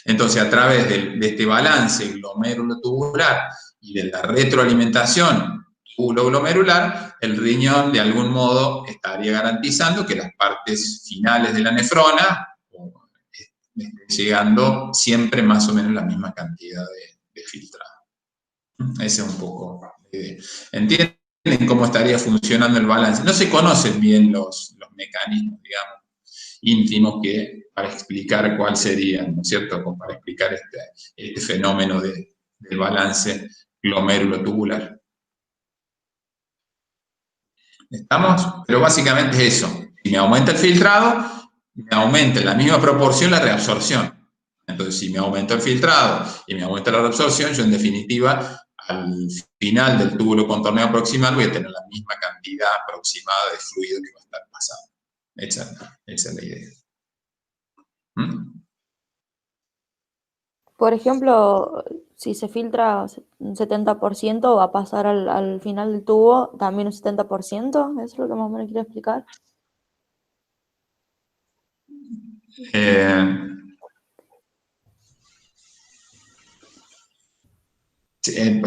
Entonces, a través de este balance glomérulo-tubular y de la retroalimentación túbulo glomerular, el riñón de algún modo estaría garantizando que las partes finales de la nefrona estén llegando siempre más o menos la misma cantidad de filtrado. Esa es un poco la idea. ¿Entienden cómo estaría funcionando el balance? No se conocen bien los mecanismos, digamos, íntimos para explicar cuál sería, ¿no es cierto?, como para explicar este fenómeno del balance glomérulo-tubular. ¿Estamos? Pero básicamente es eso. Si me aumenta el filtrado, me aumenta en la misma proporción la reabsorción. Entonces, si me aumenta el filtrado y me aumenta la reabsorción, yo en definitiva, al final del túbulo contorneo proximal voy a tener la misma cantidad aproximada de fluido que va a estar pasando. Esa es la idea. Por ejemplo, si se filtra un 70%, va a pasar al final del tubo también un 70%, ¿eso es lo que más o menos quiero explicar?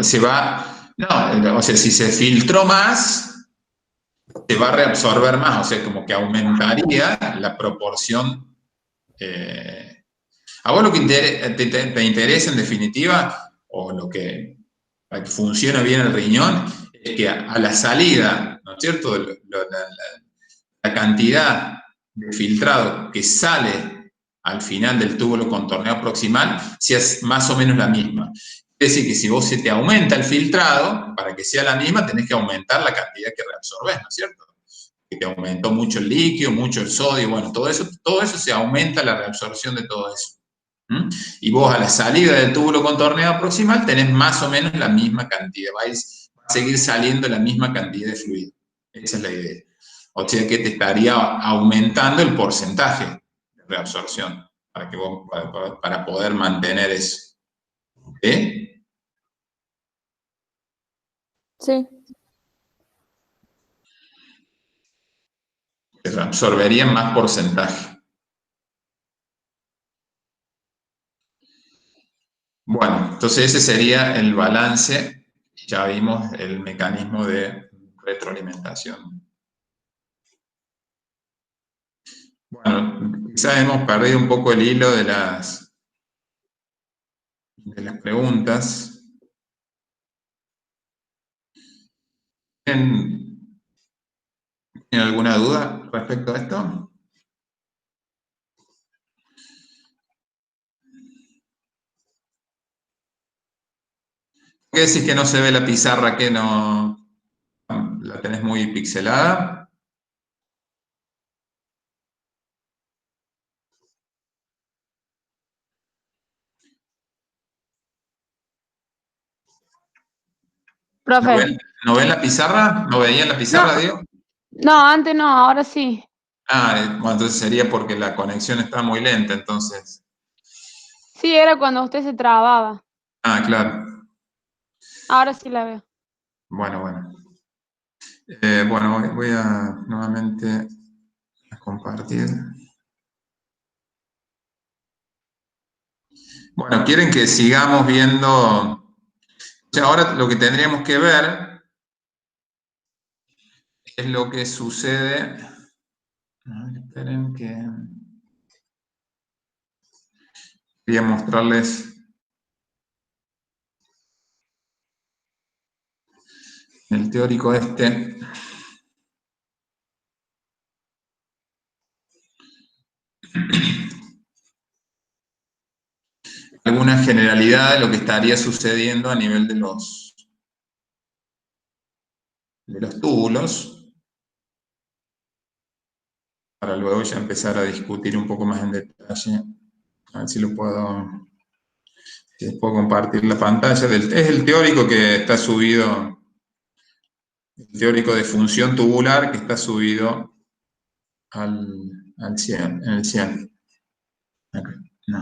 Se va, no, o sea, si se filtró más, se va a reabsorber más, o sea, como que aumentaría la proporción. A vos lo que te interesa en definitiva, o para que funcione bien el riñón, es que a la salida, ¿no es cierto?, la cantidad de filtrado que sale al final del túbulo contorneo proximal sea más o menos la misma. Es decir, que si vos se te aumenta el filtrado, para que sea la misma, tenés que aumentar la cantidad que reabsorbes, ¿no es cierto? Que te aumentó mucho el líquido, mucho el sodio, bueno, todo eso se aumenta la reabsorción de todo eso. Y vos a la salida del túbulo contorneado proximal tenés más o menos la misma cantidad, va a seguir saliendo la misma cantidad de fluido. Esa es la idea. O sea que te estaría aumentando el porcentaje de reabsorción para poder mantener eso. ¿Eh? Sí. Se reabsorbería más porcentaje. Bueno, entonces ese sería el balance. Ya vimos el mecanismo de retroalimentación. Bueno, quizás hemos perdido un poco el hilo de las preguntas. ¿Tienen alguna duda respecto a esto? ¿Qué decís que no se ve la pizarra, que no la tenés muy pixelada? Profe. ¿No ven la pizarra? ¿No veían la pizarra, No, Diego? no, antes no, ahora sí. Bueno, entonces sería porque la conexión está muy lenta, entonces. Sí, era cuando usted se trababa. Claro. Ahora sí la veo. Bueno. Bueno, voy a nuevamente a compartir. Bueno, quieren que sigamos viendo. O sea, ahora lo que tendríamos que ver es lo que sucede. Esperen que voy a mostrarles el teórico este. Alguna generalidad de lo que estaría sucediendo a nivel de los túbulos, para luego ya empezar a discutir un poco más en detalle. A ver si puedo compartir la pantalla. Es el teórico que está subido, el teórico de función tubular que está subido al CIEM, en el CIEM. Acá. No.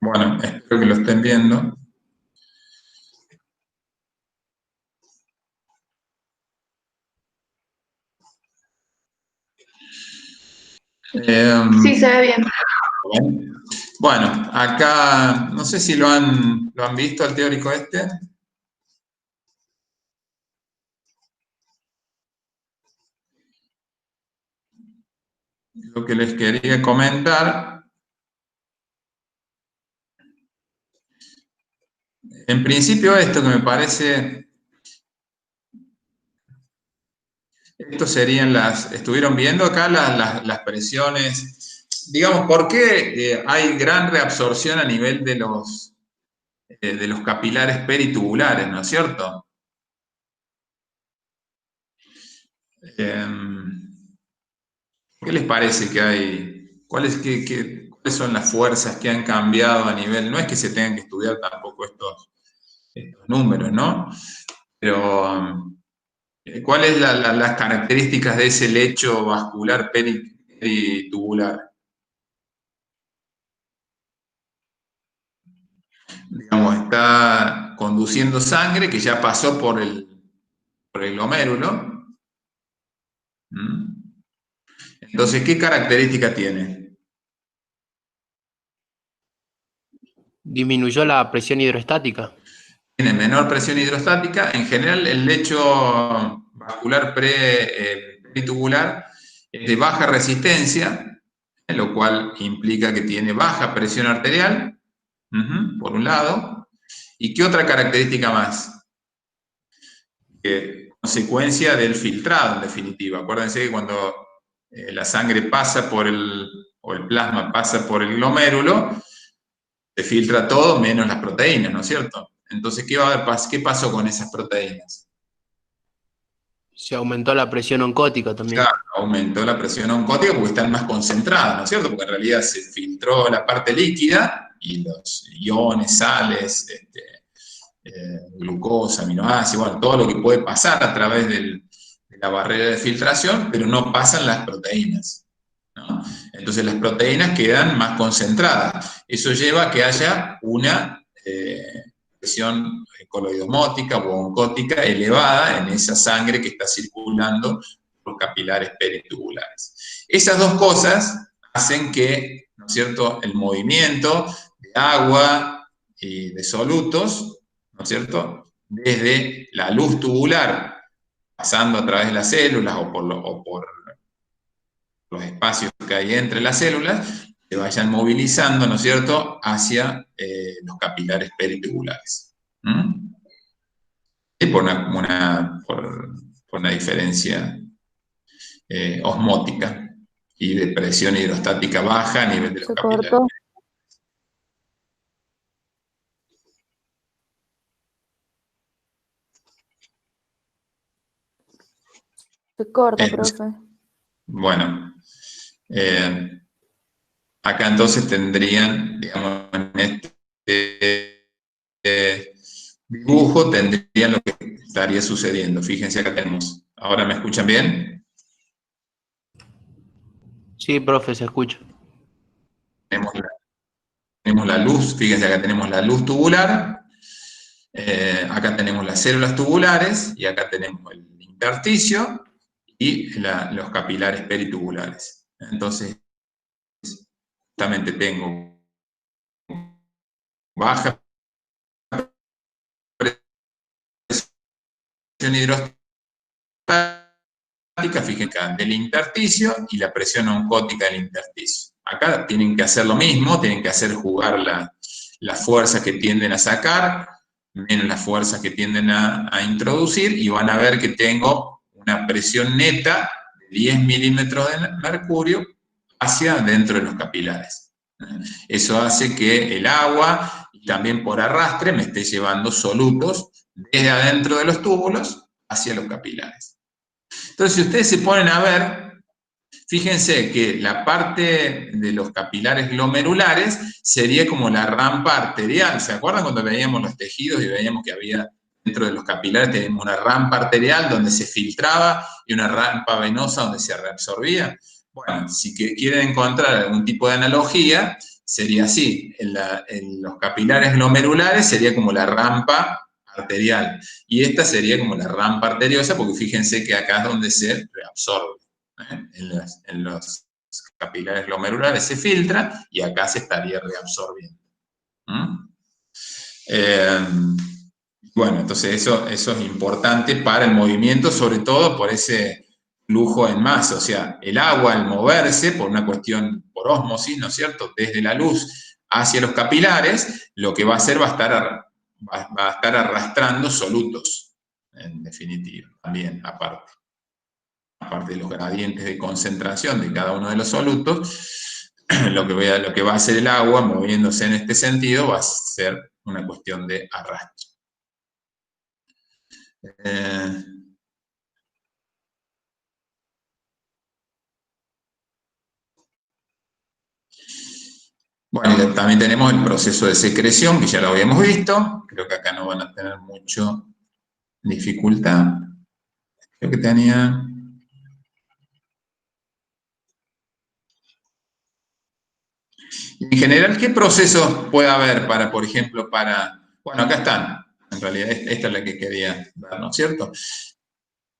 Bueno, espero que lo estén viendo. Sí, se ve bien. Bien. Bueno, acá, no sé si lo han visto al teórico este. Lo que les quería comentar, en principio esto que me parece, estos serían estuvieron viendo acá las presiones, digamos, ¿por qué hay gran reabsorción a nivel de los capilares peritubulares, ¿no es cierto? ¿Qué les parece que hay? ¿Cuáles son las fuerzas que han cambiado a nivel? No es que se tengan que estudiar tampoco estos números, ¿no? Pero, ¿cuáles son las características de ese lecho vascular peritubular? Digamos, está conduciendo sangre que ya pasó por el glomérulo. Entonces, ¿qué característica tiene? Disminuyó la presión hidrostática. Tiene menor presión hidrostática. En general, el lecho vascular peritubular es de baja resistencia, lo cual implica que tiene baja presión arterial, por un lado. ¿Y qué otra característica más? Consecuencia del filtrado, en definitiva. Acuérdense que cuando la sangre pasa o el plasma pasa por el glomérulo, se filtra todo menos las proteínas, ¿no es cierto? Entonces, ¿qué pasó con esas proteínas? Se aumentó la presión oncótica también. Claro, aumentó la presión oncótica porque están más concentradas, ¿no es cierto? Porque en realidad se filtró la parte líquida y los iones, sales, glucosa, aminoácidos, bueno, todo lo que puede pasar a través de la barrera de filtración, pero no pasan las proteínas, ¿no? Entonces las proteínas quedan más concentradas. Eso lleva a que haya una presión coloidosmótica o oncótica elevada en esa sangre que está circulando por los capilares peritubulares. Esas dos cosas hacen que, ¿no es cierto?, el movimiento de agua y de solutos, ¿no es cierto?, desde la luz tubular, pasando a través de las células o por los espacios que hay entre las células, se vayan movilizando, ¿no es cierto?, hacia los capilares peritubulares. Y por una diferencia osmótica y de presión hidrostática baja a nivel de los capilares. cortó. Se corta, profe. Bueno, acá entonces tendrían, digamos, en este dibujo tendrían lo que estaría sucediendo. Fíjense, acá tenemos. ¿Ahora me escuchan bien? Sí, profe, se escucha. Tenemos la luz, fíjense, acá tenemos la luz tubular, acá tenemos las células tubulares y acá tenemos el intersticio y los capilares peritubulares. Entonces, justamente tengo baja presión hidrostática, fíjense, del intersticio y la presión oncótica del intersticio. Acá tienen que hacer lo mismo, tienen que hacer jugar las fuerzas que tienden a sacar, menos las fuerzas que tienden a introducir, y van a ver que tengo una presión neta de 10 milímetros de mercurio hacia dentro de los capilares. Eso hace que el agua, y también por arrastre, me esté llevando solutos desde adentro de los túbulos hacia los capilares. Entonces, si ustedes se ponen a ver, fíjense que la parte de los capilares glomerulares sería como la rampa arterial. ¿Se acuerdan cuando veíamos los tejidos y veíamos que había dentro de los capilares tenemos una rampa arterial donde se filtraba y una rampa venosa donde se reabsorbía? Bueno, si quieren encontrar algún tipo de analogía, sería así. En los capilares glomerulares sería como la rampa arterial. Y esta sería como la rampa arteriosa, porque fíjense que acá es donde se reabsorbe, en los capilares glomerulares se filtran y acá se estaría reabsorbiendo. Bueno, entonces eso es importante para el movimiento, sobre todo por ese flujo en masa, o sea, el agua al moverse por una cuestión, por ósmosis, ¿no es cierto?, desde la luz hacia los capilares, lo que va a hacer va a estar arrastrando solutos, en definitiva, también aparte de los gradientes de concentración de cada uno de los solutos, lo que va a hacer el agua moviéndose en este sentido va a ser una cuestión de arrastre. Bueno, también tenemos el proceso de secreción, que ya lo habíamos visto. Creo que acá no van a tener mucha dificultad. Creo que tenía... En general, ¿qué procesos puede haber para, por ejemplo, para... Bueno, acá están. En realidad, esta es la que quería ver, ¿no es cierto?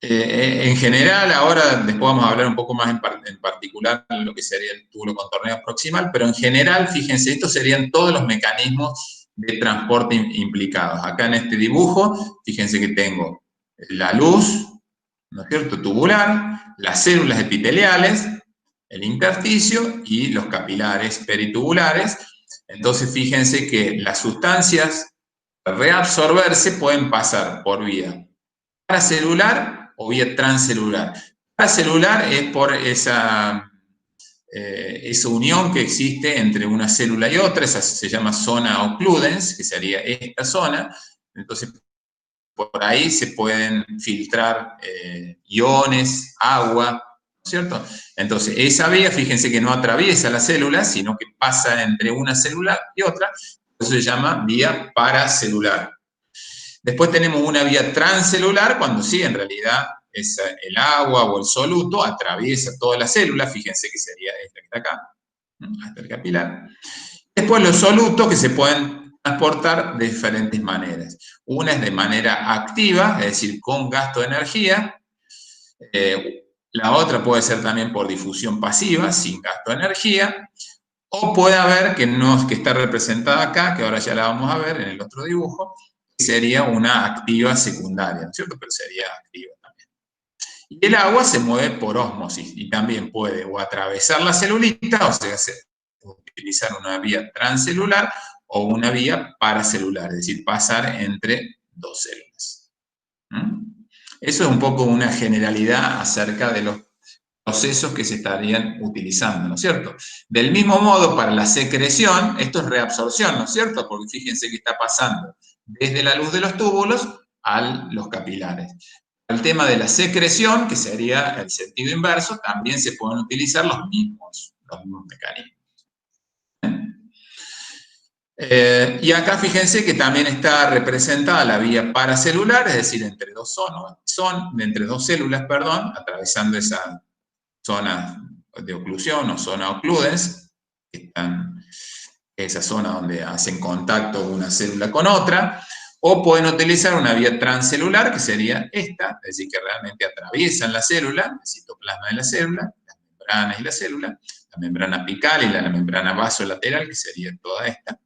En general, ahora después vamos a hablar un poco más en particular de lo que sería el túbulo contorneo proximal, pero en general, fíjense, estos serían todos los mecanismos de transporte implicados. Acá en este dibujo, fíjense que tengo la luz, ¿no es cierto?, tubular, las células epiteliales, el intersticio y los capilares peritubulares. Entonces, fíjense que las sustancias para reabsorberse pueden pasar por vía paracelular o vía transcelular. Paracelular es por esa unión que existe entre una célula y otra, esa se llama zona occludens, que sería esta zona. Entonces, por ahí se pueden filtrar iones, agua, ¿no es cierto? Entonces, esa vía, fíjense que no atraviesa la célula, sino que pasa entre una célula y otra, eso se llama vía paracelular. Después tenemos una vía transcelular, cuando sí, en realidad, el agua o el soluto atraviesa toda la célula, fíjense que sería esta que está acá, hasta el capilar. Después los solutos que se pueden transportar de diferentes maneras. Una es de manera activa, es decir, con gasto de energía. La otra puede ser también por difusión pasiva, sin gasto de energía. O puede haber, que está representada acá, que ahora ya la vamos a ver en el otro dibujo, que sería una activa secundaria, ¿no es cierto? Pero sería activa también. Y el agua se mueve por ósmosis y también puede o atravesar la celulita, o sea, utilizar una vía transcelular o una vía paracelular, es decir, pasar entre dos células. Eso es un poco una generalidad acerca de los procesos que se estarían utilizando, ¿no es cierto? Del mismo modo, para la secreción, esto es reabsorción, ¿no es cierto? Porque fíjense que está pasando desde la luz de los túbulos a los capilares. El tema de la secreción, que sería el sentido inverso, también se pueden utilizar los mismos mecanismos. Y acá fíjense que también está representada la vía paracelular, es decir, entre dos células, atravesando esa zona de oclusión o zona occludens, esa zona donde hacen contacto una célula con otra, o pueden utilizar una vía transcelular, que sería esta, es decir, que realmente atraviesan la célula, el citoplasma de la célula, las membranas y la célula, la membrana apical y la membrana vasolateral, que sería toda esta.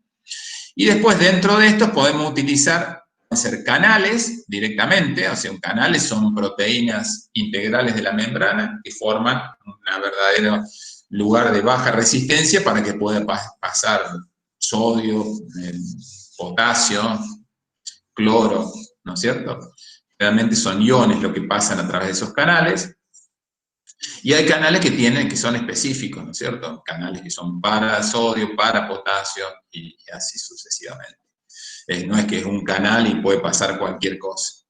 Y después, dentro de estos, podemos utilizar, pueden ser canales directamente, o sea, canales son proteínas integrales de la membrana que forman un verdadero lugar de baja resistencia para que pueda pasar sodio, potasio, cloro, ¿no es cierto? Realmente son iones lo que pasan a través de esos canales. Y hay canales que son específicos, ¿no es cierto? Canales que son para sodio, para potasio y así sucesivamente. No es que es un canal y puede pasar cualquier cosa.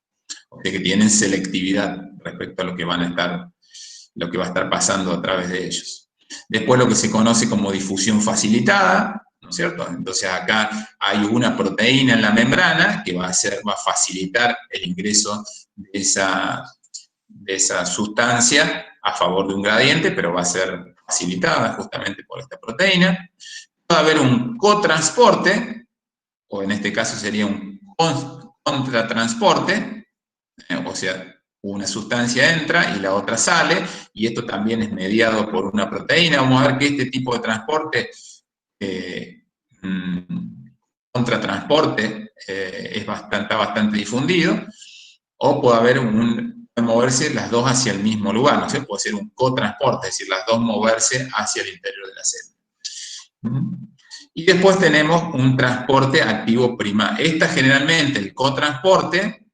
O sea que tienen selectividad respecto a lo que va a estar pasando a través de ellos. Después lo que se conoce como difusión facilitada, ¿no es cierto? Entonces acá hay una proteína en la membrana que va a facilitar el ingreso de esa sustancia a favor de un gradiente, pero va a ser facilitada justamente por esta proteína. Va a haber un cotransporte, o en este caso sería un contratransporte, o sea, una sustancia entra y la otra sale, y esto también es mediado por una proteína. Vamos a ver que este tipo de transporte, contratransporte, está bastante difundido, o puede moverse las dos hacia el mismo lugar, ¿no sé? Puede ser un cotransporte, es decir, las dos moverse hacia el interior de la célula. Y después tenemos un transporte activo primario. Generalmente el cotransporte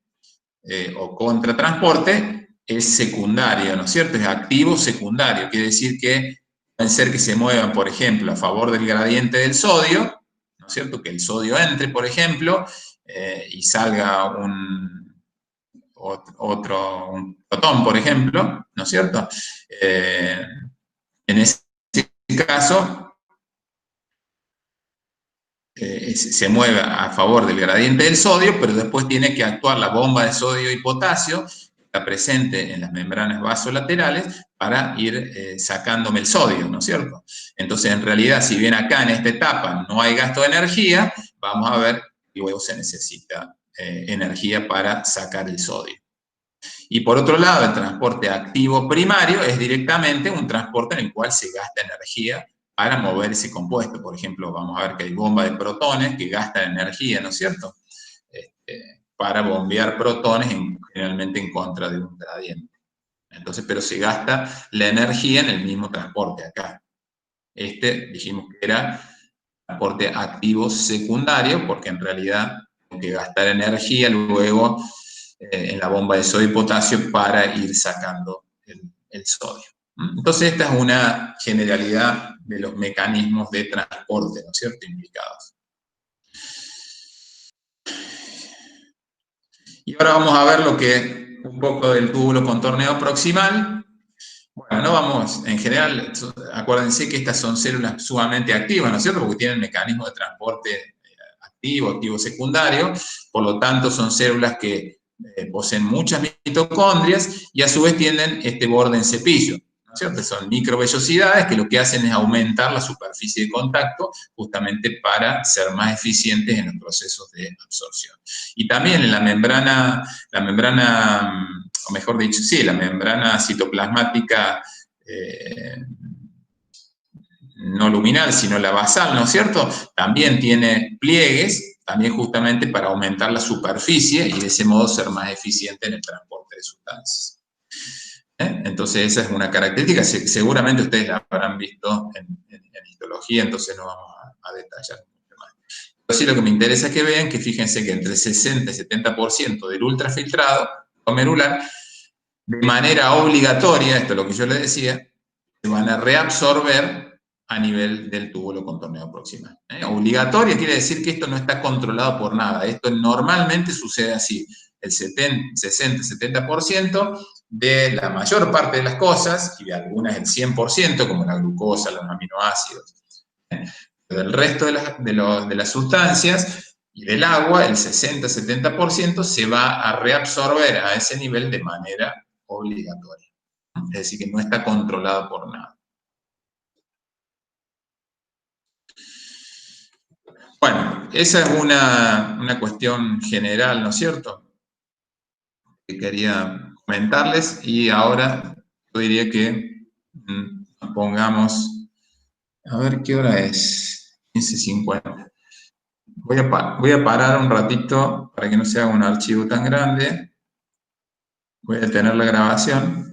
o contratransporte es secundario, ¿no es cierto? Es activo secundario, quiere decir que pueden ser que se muevan, por ejemplo, a favor del gradiente del sodio, ¿no es cierto? Que el sodio entre, por ejemplo, y salga un protón, por ejemplo, ¿no es cierto? En ese caso, se mueve a favor del gradiente del sodio, pero después tiene que actuar la bomba de sodio y potasio, que está presente en las membranas vasolaterales, para ir sacándome el sodio, ¿no es cierto? Entonces, en realidad, si bien acá en esta etapa no hay gasto de energía, vamos a ver que luego se necesita energía para sacar el sodio. Y por otro lado, el transporte activo primario es directamente un transporte en el cual se gasta energía para mover ese compuesto. Por ejemplo, vamos a ver que hay bomba de protones que gastan energía, ¿no es cierto? Para bombear protones generalmente en contra de un gradiente. Entonces, pero se gasta la energía en el mismo transporte acá. Dijimos que era transporte activo secundario, porque en realidad tengo que gastar energía luego en la bomba de sodio y potasio para ir sacando el sodio. Entonces, esta es una generalidad de los mecanismos de transporte, ¿no es cierto?, implicados. Y ahora vamos a ver un poco del túbulo contorneado proximal. Bueno, no vamos, en general, acuérdense que estas son células sumamente activas, ¿no es cierto?, porque tienen mecanismos de transporte activo secundario, por lo tanto son células que poseen muchas mitocondrias y a su vez tienen este borde en cepillo, ¿no es cierto? Son microvellosidades que lo que hacen es aumentar la superficie de contacto justamente para ser más eficientes en los procesos de absorción. Y también en la membrana, o mejor dicho, sí, la membrana citoplasmática no luminal, sino la basal, ¿no es cierto? También tiene pliegues, también justamente para aumentar la superficie y de ese modo ser más eficiente en el transporte de sustancias. Entonces esa es una característica, seguramente ustedes la habrán visto en histología, entonces no vamos a detallar mucho más. Pero sí lo que me interesa es que vean que fíjense que entre 60 y 70% del ultrafiltrado glomerular, de manera obligatoria, esto es lo que yo les decía, se van a reabsorber a nivel del túbulo contorneado proximal. Obligatoria quiere decir que esto no está controlado por nada. Esto normalmente sucede así. El 60-70% de la mayor parte de las cosas, y de algunas el 100%, como la glucosa, los aminoácidos. Del resto de las sustancias y del agua, el 60-70% se va a reabsorber a ese nivel de manera obligatoria. Es decir, que no está controlado por nada. Bueno, esa es una cuestión general, ¿no es cierto?, que quería comentarles, y ahora yo diría que nos pongamos, a ver qué hora es, 15:50. Voy a parar un ratito para que no se haga un archivo tan grande. Voy a detener la grabación.